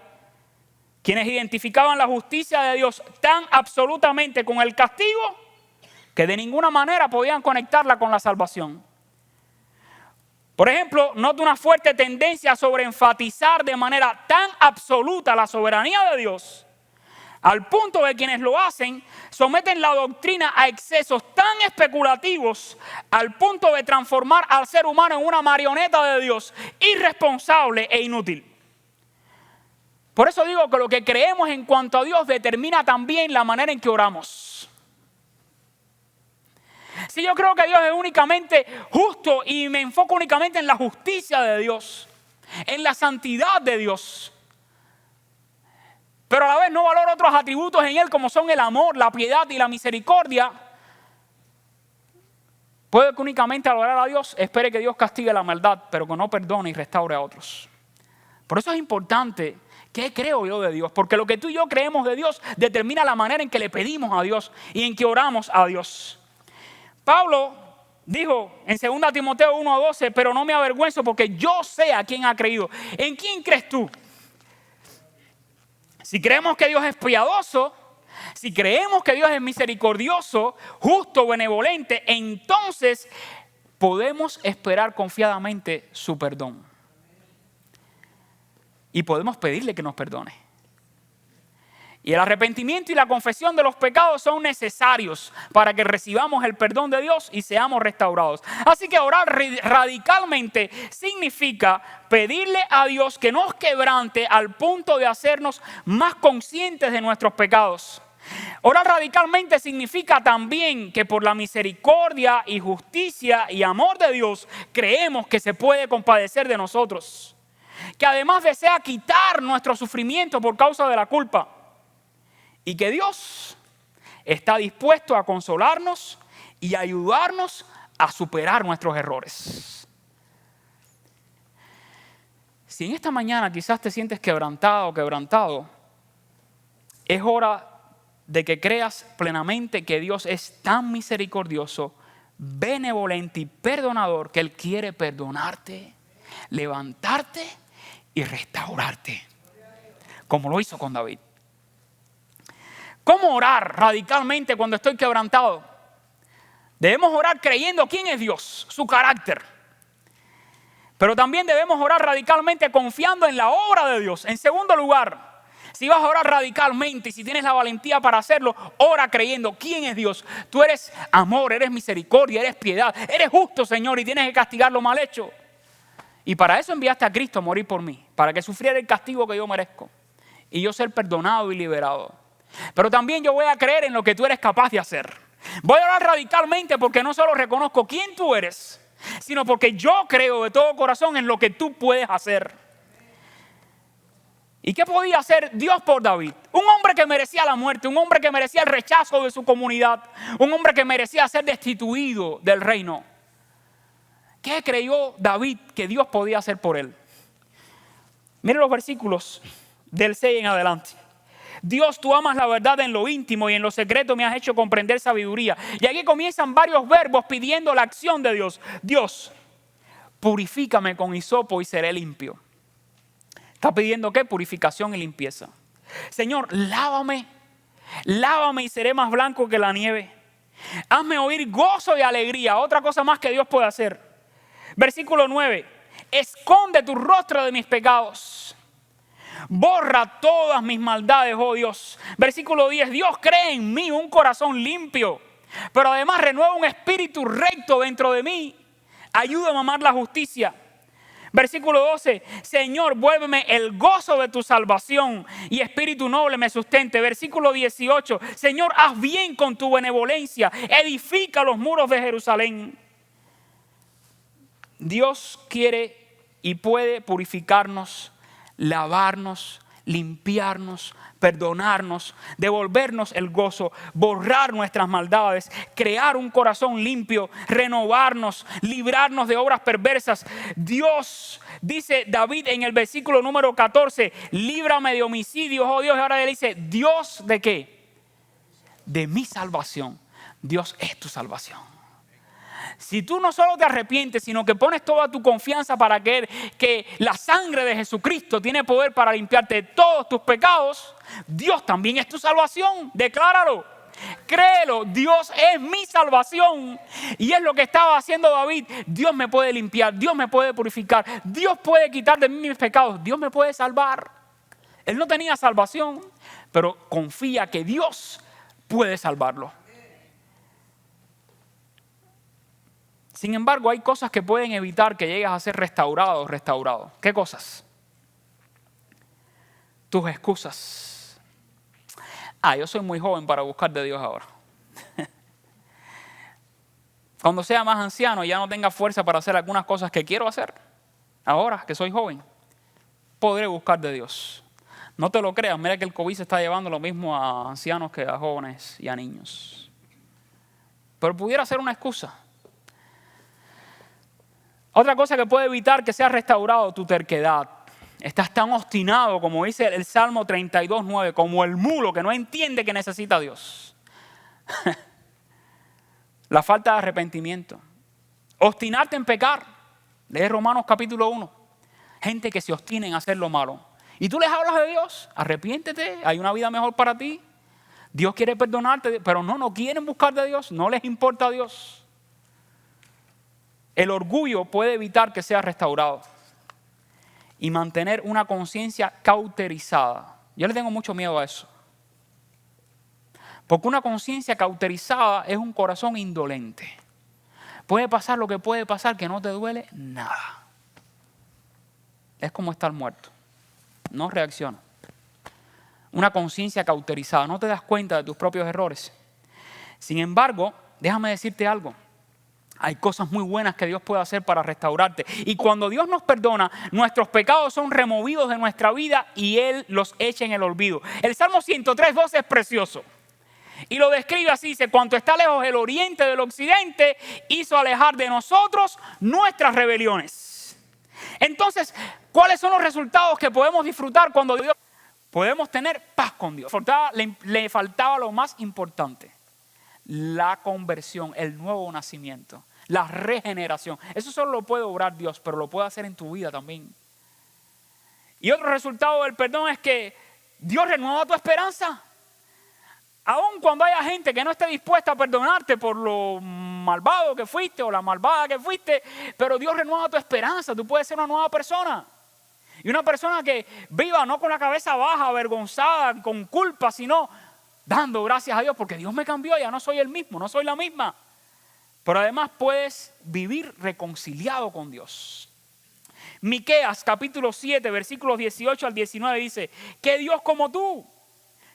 quienes identificaban la justicia de Dios tan absolutamente con el castigo que de ninguna manera podían conectarla con la salvación. Por ejemplo, noto una fuerte tendencia a sobreenfatizar de manera tan absoluta la soberanía de Dios, al punto de quienes lo hacen someten la doctrina a excesos tan especulativos, al punto de transformar al ser humano en una marioneta de Dios, irresponsable e inútil. Por eso digo que lo que creemos en cuanto a Dios determina también la manera en que oramos. Si yo creo que Dios es únicamente justo y me enfoco únicamente en la justicia de Dios, en la santidad de Dios, pero a la vez no valoro otros atributos en Él como son el amor, la piedad y la misericordia, puede que únicamente al orar a Dios espere que Dios castigue la maldad, pero que no perdone y restaure a otros. Por eso es importante qué creo yo de Dios, porque lo que tú y yo creemos de Dios determina la manera en que le pedimos a Dios y en que oramos a Dios. Pablo dijo en 2 Timoteo 1:12, pero no me avergüenzo porque yo sé a quién ha creído. ¿En quién crees tú? Si creemos que Dios es piadoso, si creemos que Dios es misericordioso, justo, benevolente, entonces podemos esperar confiadamente su perdón. Y podemos pedirle que nos perdone. Y el arrepentimiento y la confesión de los pecados son necesarios para que recibamos el perdón de Dios y seamos restaurados. Así que orar radicalmente significa pedirle a Dios que nos quebrante al punto de hacernos más conscientes de nuestros pecados. Orar radicalmente significa también que por la misericordia y justicia y amor de Dios creemos que se puede compadecer de nosotros. Que además desea quitar nuestro sufrimiento por causa de la culpa. Y que Dios está dispuesto a consolarnos y ayudarnos a superar nuestros errores. Si en esta mañana quizás te sientes quebrantado o quebrantado, es hora de que creas plenamente que Dios es tan misericordioso, benevolente y perdonador que Él quiere perdonarte, levantarte y restaurarte, como lo hizo con David. ¿Cómo orar radicalmente cuando estoy quebrantado? Debemos orar creyendo quién es Dios, su carácter. Pero también debemos orar radicalmente confiando en la obra de Dios. En segundo lugar, si vas a orar radicalmente y si tienes la valentía para hacerlo, ora creyendo quién es Dios. Tú eres amor, eres misericordia, eres piedad, eres justo, Señor, y tienes que castigar lo mal hecho. Y para eso enviaste a Cristo a morir por mí, para que sufriera el castigo que yo merezco y yo ser perdonado y liberado. Pero también yo voy a creer en lo que tú eres capaz de hacer. Voy a orar radicalmente porque no solo reconozco quién tú eres, sino porque yo creo de todo corazón en lo que tú puedes hacer. ¿Y qué podía hacer Dios por David? Un hombre que merecía la muerte, un hombre que merecía el rechazo de su comunidad, un hombre que merecía ser destituido del reino. ¿Qué creyó David que Dios podía hacer por él? Miren los versículos del 6 en adelante. Dios, tú amas la verdad en lo íntimo y en lo secreto me has hecho comprender sabiduría. Y aquí comienzan varios verbos pidiendo la acción de Dios. Dios, purifícame con hisopo y seré limpio. Está pidiendo ¿qué? Purificación y limpieza. Señor, lávame y seré más blanco que la nieve. Hazme oír gozo y alegría. Otra cosa más que Dios puede hacer. Versículo 9. Esconde tu rostro de mis pecados. Borra todas mis maldades, oh Dios. Versículo 10. Dios, cree en mí un corazón limpio, pero además renueva un espíritu recto dentro de mí. Ayúdame a amar la justicia. Versículo 12. Señor, vuélveme el gozo de tu salvación y espíritu noble me sustente. Versículo 18. Señor, haz bien con tu benevolencia. Edifica los muros de Jerusalén. Dios quiere y puede purificarnos, lavarnos, limpiarnos, perdonarnos, devolvernos el gozo, borrar nuestras maldades, crear un corazón limpio, renovarnos, librarnos de obras perversas. Dios, dice David en el versículo número 14, líbrame de homicidios, oh Dios. Y ahora él dice, Dios, ¿de qué? De mi salvación. Dios es tu salvación. Si tú no solo te arrepientes, sino que pones toda tu confianza para creer que la sangre de Jesucristo tiene poder para limpiarte de todos tus pecados, Dios también es tu salvación. Decláralo, créelo, Dios es mi salvación. Y es lo que estaba haciendo David. Dios me puede limpiar, Dios me puede purificar, Dios puede quitar de mí mis pecados, Dios me puede salvar. Él no tenía salvación, pero confía que Dios puede salvarlo. Sin embargo, hay cosas que pueden evitar que llegues a ser restaurado. ¿Qué cosas? Tus excusas. Yo soy muy joven para buscar de Dios ahora. Cuando sea más anciano y ya no tenga fuerza para hacer algunas cosas que quiero hacer, ahora que soy joven, podré buscar de Dios. No te lo creas, mira que el COVID se está llevando lo mismo a ancianos que a jóvenes y a niños. Pero pudiera ser una excusa. Otra cosa que puede evitar que sea restaurado, tu terquedad. Estás tan obstinado, como dice el Salmo 32:9, como el mulo que no entiende que necesita a Dios. La falta de arrepentimiento. Obstinarte en pecar. Lee Romanos capítulo 1. Gente que se obstina en hacer lo malo. Y tú les hablas de Dios. Arrepiéntete, hay una vida mejor para ti. Dios quiere perdonarte, pero no quieren buscar de Dios. No les importa a Dios. El orgullo puede evitar que sea restaurado. Y mantener una conciencia cauterizada. Yo le tengo mucho miedo a eso. Porque una conciencia cauterizada es un corazón indolente. Puede pasar lo que puede pasar, que no te duele nada. Es como estar muerto. No reacciona. Una conciencia cauterizada. No te das cuenta de tus propios errores. Sin embargo, déjame decirte algo. Hay cosas muy buenas que Dios puede hacer para restaurarte. Y cuando Dios nos perdona, nuestros pecados son removidos de nuestra vida y Él los echa en el olvido. El Salmo 103:12 es precioso. Y lo describe así, dice: cuanto está lejos el oriente del occidente, hizo alejar de nosotros nuestras rebeliones. Entonces, ¿cuáles son los resultados que podemos disfrutar cuando Dios? Podemos tener paz con Dios. Le faltaba lo más importante: la conversión, el nuevo nacimiento, la regeneración. Eso solo lo puede obrar Dios, pero lo puede hacer en tu vida también. Y otro resultado del perdón es que Dios renueva tu esperanza. Aun cuando haya gente que no esté dispuesta a perdonarte por lo malvado que fuiste o la malvada que fuiste, pero Dios renueva tu esperanza. Tú puedes ser una nueva persona. Y una persona que viva no con la cabeza baja, avergonzada, con culpa, sino dando gracias a Dios porque Dios me cambió, ya no soy el mismo, no soy la misma. Pero además puedes vivir reconciliado con Dios. Miqueas capítulo 7, versículos 18 al 19 dice: ¿qué Dios como tú,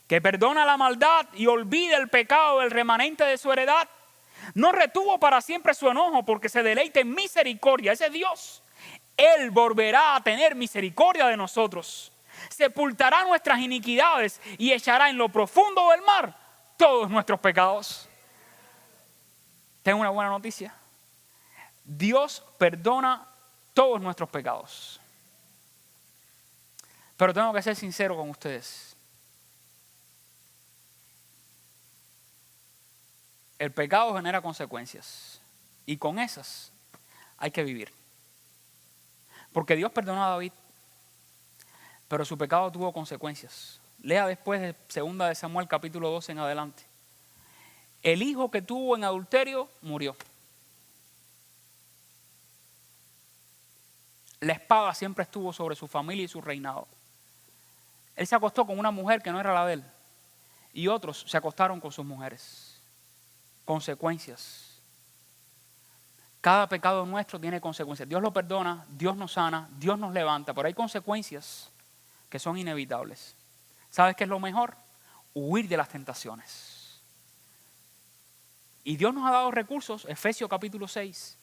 que perdona la maldad y olvida el pecado del remanente de su heredad? No retuvo para siempre su enojo, porque se deleita en misericordia. Ese Dios, Él volverá a tener misericordia de nosotros. Sepultará nuestras iniquidades y echará en lo profundo del mar todos nuestros pecados. Tengo una buena noticia. Dios perdona todos nuestros pecados. Pero tengo que ser sincero con ustedes. El pecado genera consecuencias y con esas hay que vivir. Porque Dios perdonó a David, pero su pecado tuvo consecuencias. Lea después de 2 de Samuel capítulo 12 en adelante. El hijo que tuvo en adulterio murió. La espada siempre estuvo sobre su familia y su reinado. Él se acostó con una mujer que no era la de él. Y otros se acostaron con sus mujeres. Consecuencias. Cada pecado nuestro tiene consecuencias. Dios lo perdona, Dios nos sana, Dios nos levanta, pero hay consecuencias que son inevitables. ¿Sabes qué es lo mejor? Huir de las tentaciones. Y Dios nos ha dado recursos, Efesios capítulo 6.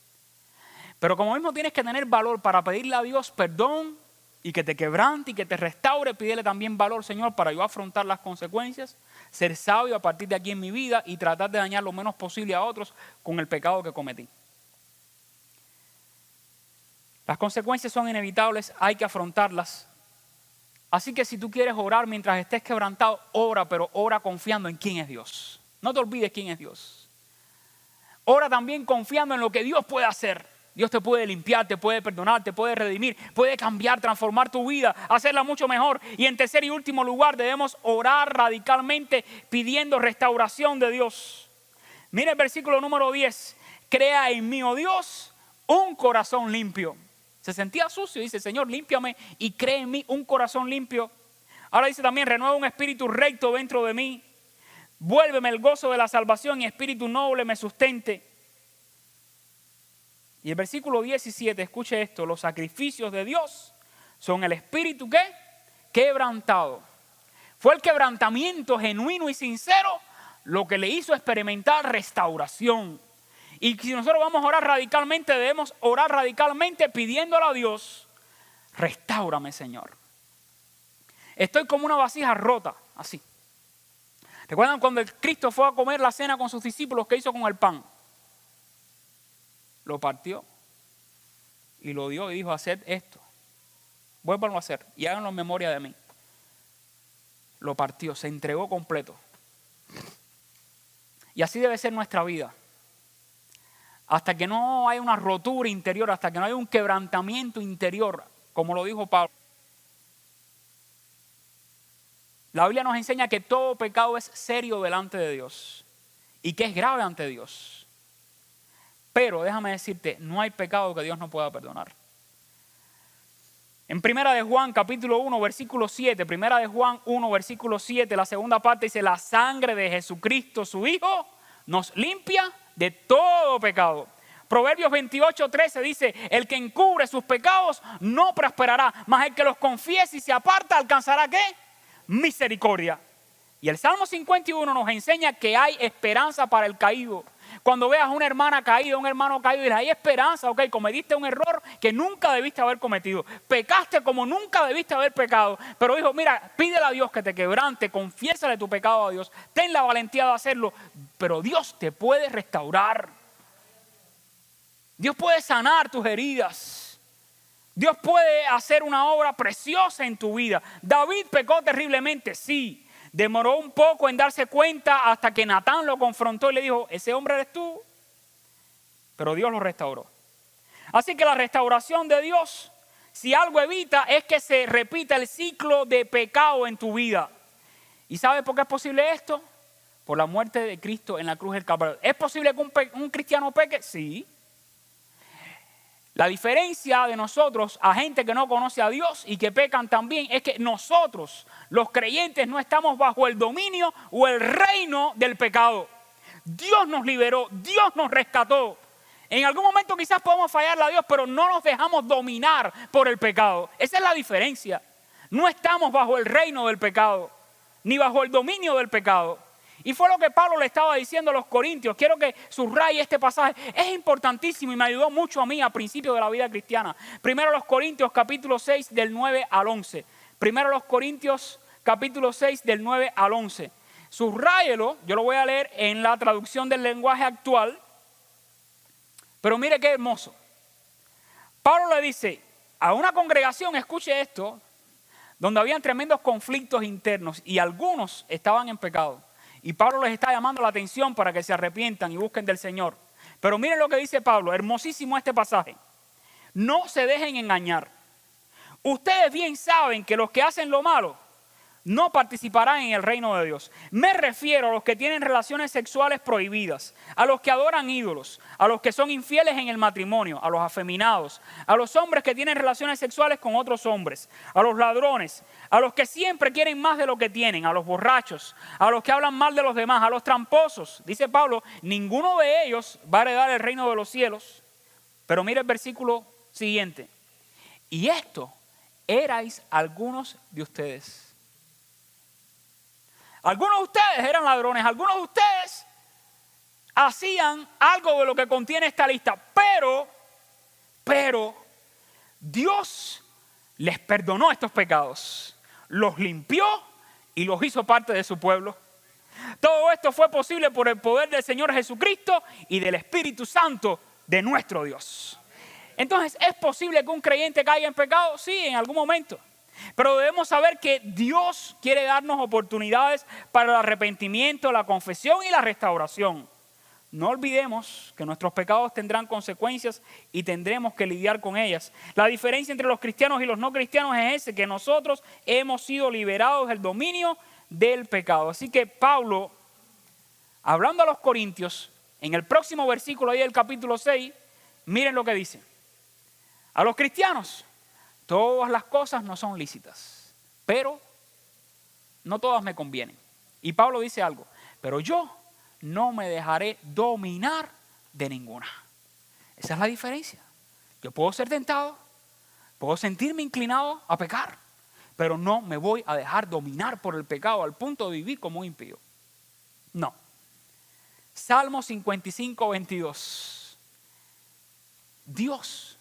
Pero como mismo tienes que tener valor para pedirle a Dios perdón y que te quebrante y que te restaure, pídele también valor, Señor, para yo afrontar las consecuencias, ser sabio a partir de aquí en mi vida y tratar de dañar lo menos posible a otros con el pecado que cometí. Las consecuencias son inevitables, hay que afrontarlas. Así que si tú quieres orar mientras estés quebrantado, ora, pero ora confiando en quién es Dios. No te olvides quién es Dios. Ora también confiando en lo que Dios puede hacer. Dios te puede limpiar, te puede perdonar, te puede redimir, puede cambiar, transformar tu vida, hacerla mucho mejor. Y en tercer y último lugar, debemos orar radicalmente pidiendo restauración de Dios. Mira el versículo número 10. Crea en mí, oh Dios, un corazón limpio. Se sentía sucio, dice: Señor, límpiame y crea en mí un corazón limpio. Ahora dice también: renueva un espíritu recto dentro de mí. Vuélveme el gozo de la salvación y espíritu noble me sustente. Y el versículo 17, escuche esto: los sacrificios de Dios son el espíritu ¿qué? Quebrantado. Fue el quebrantamiento genuino y sincero lo que le hizo experimentar restauración. Y si nosotros vamos a orar radicalmente, debemos orar radicalmente pidiéndole a Dios: restáurame, Señor. Estoy como una vasija rota, así. ¿Recuerdan cuando el Cristo fue a comer la cena con sus discípulos? ¿Qué hizo con el pan? Lo partió y lo dio y dijo: haced esto, vuélvanlo a hacer y háganlo en memoria de mí. Lo partió, se entregó completo. Y así debe ser nuestra vida. hasta que no haya una rotura interior, hasta que no haya un quebrantamiento interior, como lo dijo Pablo. La Biblia nos enseña que todo pecado es serio delante de Dios y que es grave ante Dios. Pero déjame decirte, no hay pecado que Dios no pueda perdonar. En Primera de Juan, capítulo 1, versículo 7, Primera de Juan 1, versículo 7, la segunda parte dice: la sangre de Jesucristo, su Hijo, nos limpia de todo pecado. Proverbios 28, 13 dice: el que encubre sus pecados no prosperará, mas el que los confiese y se aparta alcanzará ¿qué? Misericordia. Y el Salmo 51 nos enseña que hay esperanza para el caído. Cuando veas a una hermana caída, un hermano caído, dirás: hay esperanza, ok, cometiste un error que nunca debiste haber cometido. Pecaste como nunca debiste haber pecado. Pero hijo, mira, pídele a Dios que te quebrante, confiésale tu pecado a Dios. Ten la valentía de hacerlo, pero Dios te puede restaurar. Dios puede sanar tus heridas. Dios puede hacer una obra preciosa en tu vida. David pecó terriblemente, sí. Demoró un poco en darse cuenta hasta que Natán lo confrontó y le dijo: ese hombre eres tú. Pero Dios lo restauró. Así que la restauración de Dios, si algo evita, es que se repita el ciclo de pecado en tu vida. ¿Y sabes por qué es posible esto? Por la muerte de Cristo en la cruz del Calvario. ¿Es posible que un cristiano peque? Sí. La diferencia de nosotros a gente que no conoce a Dios y que pecan también es que nosotros, los creyentes, no estamos bajo el dominio o el reino del pecado. Dios nos liberó, Dios nos rescató. En algún momento quizás podamos fallarle a Dios, pero no nos dejamos dominar por el pecado. Esa es la diferencia. No estamos bajo el reino del pecado, ni bajo el dominio del pecado. Y fue lo que Pablo le estaba diciendo a los corintios. Quiero que subraye este pasaje. Es importantísimo y me ayudó mucho a mí a principio de la vida cristiana. Primero los Corintios capítulo 6 del 9 al 11. Primero los Corintios capítulo 6 del 9 al 11. Subráyelo, yo lo voy a leer en la traducción del lenguaje actual. Pero mire qué hermoso. Pablo le dice a una congregación, escuche esto, donde habían tremendos conflictos internos y algunos estaban en pecado. Y Pablo les está llamando la atención para que se arrepientan y busquen del Señor. Pero miren lo que dice Pablo, hermosísimo este pasaje. No se dejen engañar. Ustedes bien saben que los que hacen lo malo no participarán en el reino de Dios. Me refiero a los que tienen relaciones sexuales prohibidas, a los que adoran ídolos, a los que son infieles en el matrimonio, a los afeminados, a los hombres que tienen relaciones sexuales con otros hombres, a los ladrones, a los que siempre quieren más de lo que tienen, a los borrachos, a los que hablan mal de los demás, a los tramposos. Dice Pablo, ninguno de ellos va a heredar el reino de los cielos. Pero mire el versículo siguiente. Y esto erais algunos de ustedes. Algunos de ustedes eran ladrones, algunos de ustedes hacían algo de lo que contiene esta lista, pero Dios les perdonó estos pecados, los limpió y los hizo parte de su pueblo. Todo esto fue posible por el poder del Señor Jesucristo y del Espíritu Santo de nuestro Dios. Entonces, ¿es posible que un creyente caiga en pecado? Sí, en algún momento. Pero debemos saber que Dios quiere darnos oportunidades para el arrepentimiento, la confesión y la restauración. No olvidemos que nuestros pecados tendrán consecuencias y tendremos que lidiar con ellas. La diferencia entre los cristianos y los no cristianos es ese, que nosotros hemos sido liberados del dominio del pecado. Así que Pablo, hablando a los corintios, en el próximo versículo ahí del capítulo 6, miren lo que dice. A los cristianos, todas las cosas no son lícitas, pero no todas me convienen. Y Pablo dice algo, pero yo no me dejaré dominar de ninguna. Esa es la diferencia. Yo puedo ser tentado, puedo sentirme inclinado a pecar, pero no me voy a dejar dominar por el pecado al punto de vivir como un impío. No. Salmo 55, 22. Dios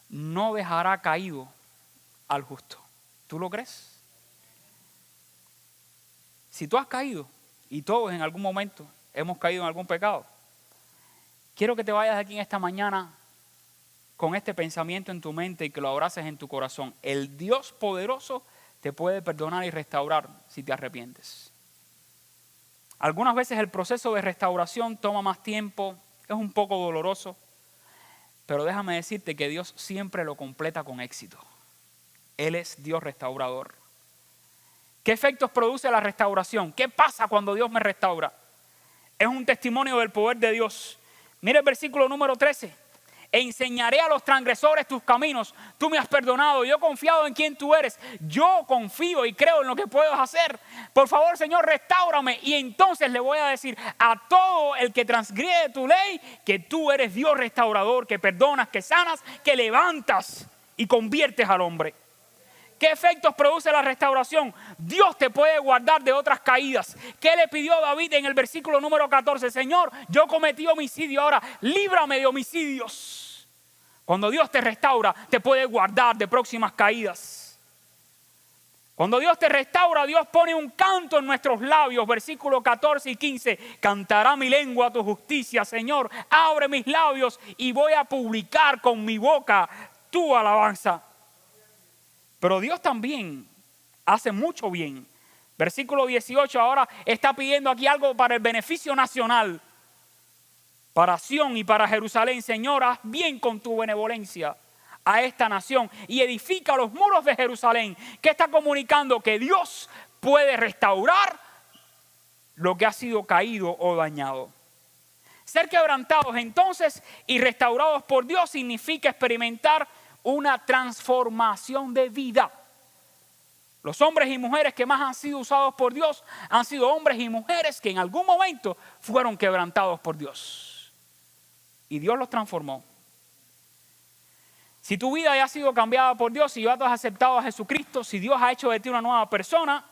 no dejará caído al justo. ¿Tú lo crees? Si tú has caído, y todos en algún momento hemos caído en algún pecado, quiero que te vayas de aquí en esta mañana con este pensamiento en tu mente y que lo abraces en tu corazón. El Dios poderoso te puede perdonar y restaurar si te arrepientes. Algunas veces el proceso de restauración toma más tiempo es un poco doloroso, pero déjame decirte que Dios siempre lo completa con éxito. Él es Dios restaurador. ¿Qué efectos produce la restauración? ¿Qué pasa cuando Dios me restaura? Es un testimonio del poder de Dios. Mira el versículo número 13. Enseñaré a los transgresores tus caminos. Tú me has perdonado. Yo he confiado en quien tú eres. Yo confío y creo en lo que puedes hacer. Por favor, Señor, restáurame. Y entonces le voy a decir a todo el que transgrede tu ley que tú eres Dios restaurador, que perdonas, que sanas, que levantas y conviertes al hombre. ¿Qué efectos produce la restauración? Dios te puede guardar de otras caídas. ¿Qué le pidió David en el versículo número 14? Señor, yo cometí homicidio, ahora líbrame de homicidios. Cuando Dios te restaura, te puede guardar de próximas caídas. Cuando Dios te restaura, Dios pone un canto en nuestros labios. Versículos 14 y 15. Cantará mi lengua tu justicia, Señor. Abre mis labios y voy a publicar con mi boca tu alabanza. Pero Dios también hace mucho bien. Versículo 18 ahora está pidiendo aquí algo para el beneficio nacional. Para Sión y para Jerusalén. Señor, haz bien con tu benevolencia a esta nación y edifica los muros de Jerusalén. ¿Qué está comunicando? Que Dios puede restaurar lo que ha sido caído o dañado. Ser quebrantados entonces y restaurados por Dios significa experimentar una transformación de vida. Los hombres y mujeres que más han sido usados por Dios han sido hombres y mujeres que en algún momento fueron quebrantados por Dios. Y Dios los transformó. Si tu vida ya ha sido cambiada por Dios, si ya tú has aceptado a Jesucristo, si Dios ha hecho de ti una nueva persona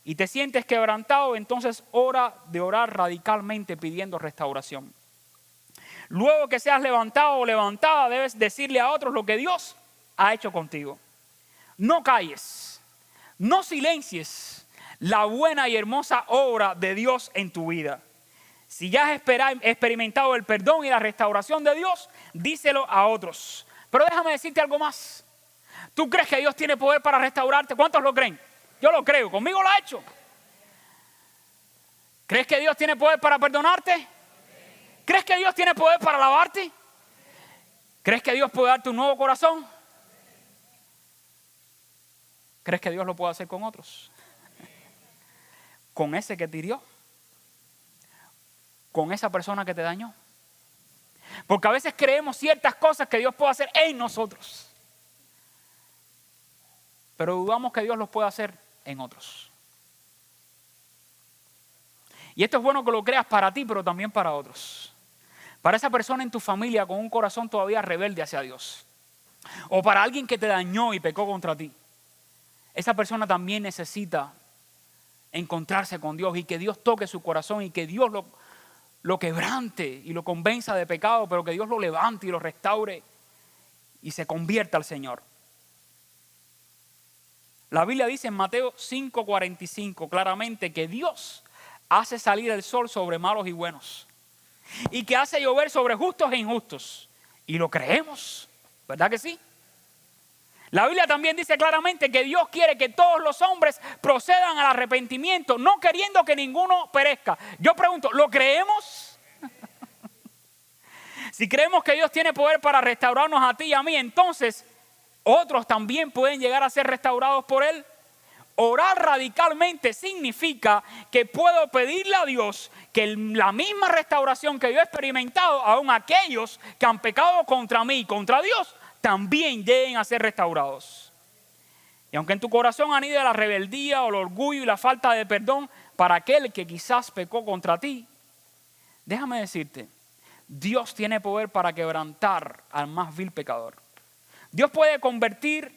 y te sientes quebrantado, entonces hora de orar radicalmente pidiendo restauración. Luego que seas levantado o levantada, debes decirle a otros lo que Dios ha hecho contigo. No calles, no silencies la buena y hermosa obra de Dios en tu vida. Si ya has experimentado el perdón y la restauración de Dios, díselo a otros. Pero déjame decirte algo más. ¿Tú crees que Dios tiene poder para restaurarte? ¿Cuántos lo creen? Yo lo creo, conmigo lo ha hecho. ¿Crees que Dios tiene poder para perdonarte? ¿Crees que Dios tiene poder para lavarte? ¿Crees que Dios puede darte un nuevo corazón? ¿Crees que Dios lo puede hacer con otros? ¿Con ese que te hirió? ¿Con esa persona que te dañó? Porque a veces creemos ciertas cosas que Dios puede hacer en nosotros, pero dudamos que Dios los pueda hacer en otros. Y esto es bueno que lo creas para ti, pero también para otros. Para esa persona en tu familia con un corazón todavía rebelde hacia Dios. O para alguien que te dañó y pecó contra ti. Esa persona también necesita encontrarse con Dios y que Dios toque su corazón y que Dios lo quebrante y lo convenza de pecado, pero que Dios lo levante y lo restaure y se convierta al Señor. La Biblia dice en Mateo 5:45 claramente que Dios hace salir el sol sobre malos y buenos y que hace llover sobre justos e injustos. Y lo creemos, ¿verdad que sí? La Biblia también dice claramente que Dios quiere que todos los hombres procedan al arrepentimiento, no queriendo que ninguno perezca. Yo pregunto, ¿lo creemos? Si creemos que Dios tiene poder para restaurarnos a ti y a mí, entonces otros también pueden llegar a ser restaurados por Él. Orar radicalmente significa que puedo pedirle a Dios que la misma restauración que yo he experimentado, aún aquellos que han pecado contra mí y contra Dios, también lleguen a ser restaurados. Y aunque en tu corazón anide la rebeldía o el orgullo y la falta de perdón para aquel que quizás pecó contra ti, déjame decirte, Dios tiene poder para quebrantar al más vil pecador. Dios puede convertir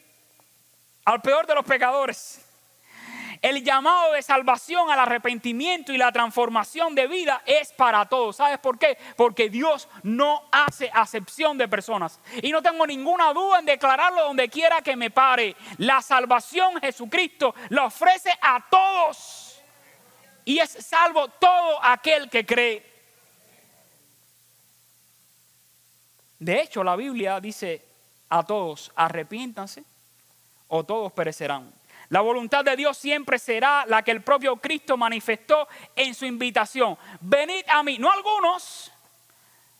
al peor de los pecadores. El llamado de salvación al arrepentimiento y la transformación de vida es para todos. ¿Sabes por qué? Porque Dios no hace acepción de personas. Y no tengo ninguna duda en declararlo donde quiera que me pare. La salvación Jesucristo la ofrece a todos. Y es salvo todo aquel que cree. De hecho, la Biblia dice a todos, arrepiéntanse o todos perecerán. La voluntad de Dios siempre será la que el propio Cristo manifestó en su invitación. Venid a mí, no algunos,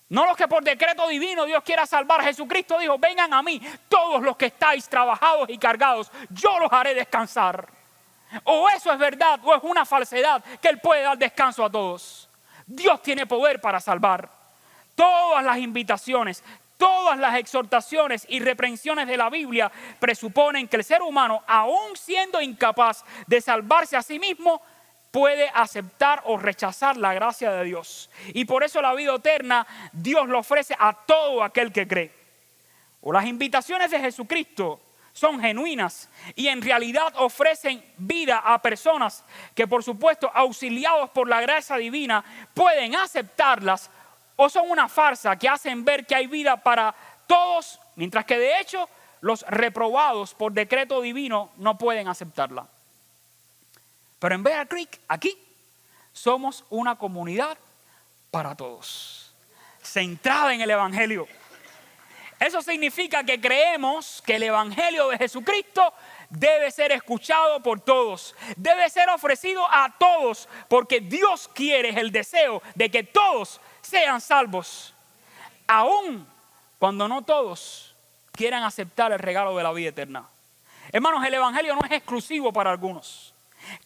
No los que por decreto divino Dios quiera salvar. Jesucristo dijo, vengan a mí todos los que estáis trabajados y cargados, yo los haré descansar. O eso es verdad o es una falsedad que Él puede dar descanso a todos. Dios tiene poder para salvar. Todas las invitaciones, todas las exhortaciones y reprensiones de la Biblia presuponen que el ser humano, aun siendo incapaz de salvarse a sí mismo, puede aceptar o rechazar la gracia de Dios. Y por eso la vida eterna Dios lo ofrece a todo aquel que cree. O las invitaciones de Jesucristo son genuinas y en realidad ofrecen vida a personas que, por supuesto, auxiliados por la gracia divina, pueden aceptarlas, o son una farsa que hacen ver que hay vida para todos, mientras que de hecho los reprobados por decreto divino no pueden aceptarla. Pero en Bear Creek, aquí, somos una comunidad para todos, centrada en el Evangelio. Eso significa que creemos que el Evangelio de Jesucristo debe ser escuchado por todos, debe ser ofrecido a todos, porque Dios quiere el deseo de que todos sean salvos, aun cuando no todos quieran aceptar el regalo de la vida eterna. Hermanos, el Evangelio no es exclusivo para algunos.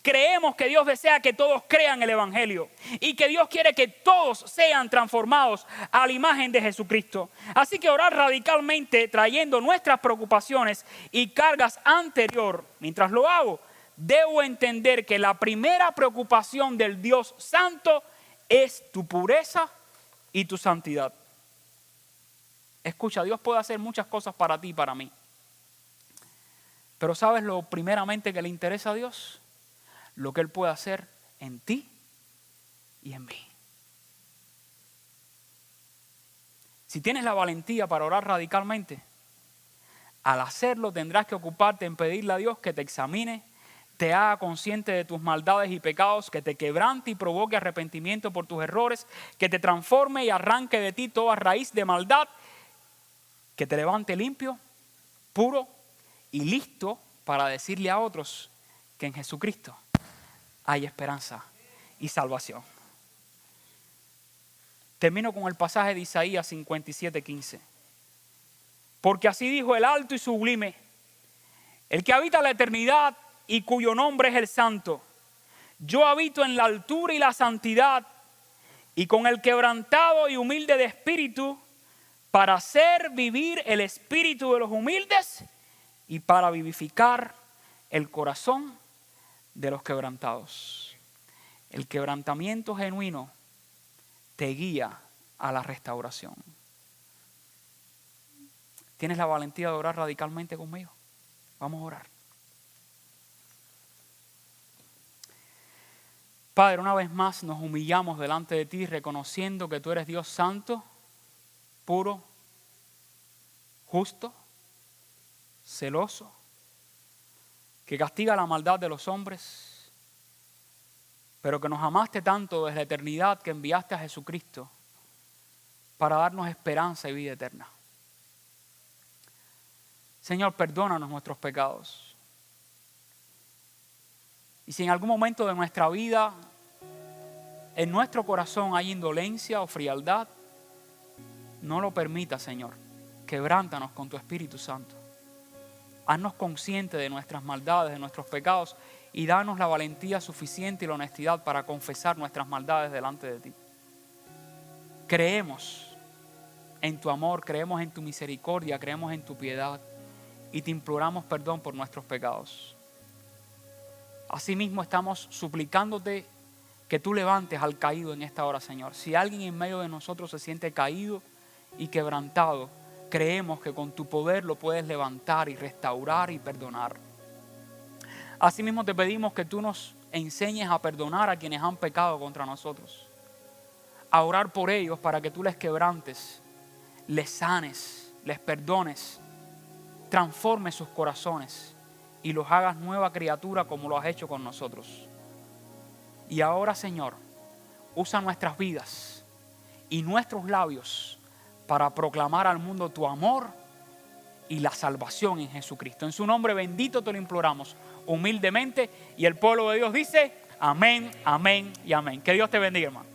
Creemos que Dios desea que todos crean el Evangelio y que Dios quiere que todos sean transformados a la imagen de Jesucristo. Así que orar radicalmente trayendo nuestras preocupaciones y cargas anterior, mientras lo hago, debo entender que la primera preocupación del Dios Santo es tu pureza y tu santidad. Escucha, Dios puede hacer muchas cosas para ti y para mí. Pero ¿sabes lo primeramente que le interesa a Dios? Lo que Él puede hacer en ti y en mí. Si tienes la valentía para orar radicalmente, al hacerlo tendrás que ocuparte en pedirle a Dios que te examine, te haga consciente de tus maldades y pecados, que te quebrante y provoque arrepentimiento por tus errores, que te transforme y arranque de ti toda raíz de maldad, que te levante limpio, puro y listo para decirle a otros que en Jesucristo hay esperanza y salvación. Termino con el pasaje de Isaías 57:15. Porque así dijo el alto y sublime, el que habita la eternidad y cuyo nombre es el Santo. Yo habito en la altura y la santidad, y con el quebrantado y humilde de espíritu, para hacer vivir el espíritu de los humildes y para vivificar el corazón de los quebrantados. El quebrantamiento genuino te guía a la restauración. ¿Tienes la valentía de orar radicalmente conmigo? Vamos a orar. Padre, una vez más nos humillamos delante de ti, reconociendo que tú eres Dios santo, puro, justo, celoso, que castiga la maldad de los hombres, pero que nos amaste tanto desde la eternidad que enviaste a Jesucristo para darnos esperanza y vida eterna. Señor, perdónanos nuestros pecados. Y si en algún momento de nuestra vida, en nuestro corazón hay indolencia o frialdad, no lo permitas, Señor. Quebrántanos con tu Espíritu Santo. Haznos conscientes de nuestras maldades, de nuestros pecados, y danos la valentía suficiente y la honestidad para confesar nuestras maldades delante de ti. Creemos en tu amor, creemos en tu misericordia, creemos en tu piedad y te imploramos perdón por nuestros pecados. Asimismo estamos suplicándote que tú levantes al caído en esta hora, Señor. Si alguien en medio de nosotros se siente caído y quebrantado, creemos que con tu poder lo puedes levantar y restaurar y perdonar. Asimismo te pedimos que tú nos enseñes a perdonar a quienes han pecado contra nosotros, a orar por ellos para que tú les quebrantes, les sanes, les perdones, transformes sus corazones y los hagas nueva criatura como lo has hecho con nosotros. Y ahora, Señor, usa nuestras vidas y nuestros labios para proclamar al mundo tu amor y la salvación en Jesucristo. En su nombre bendito te lo imploramos humildemente, y el pueblo de Dios dice amén, amén y amén. Que Dios te bendiga, hermano.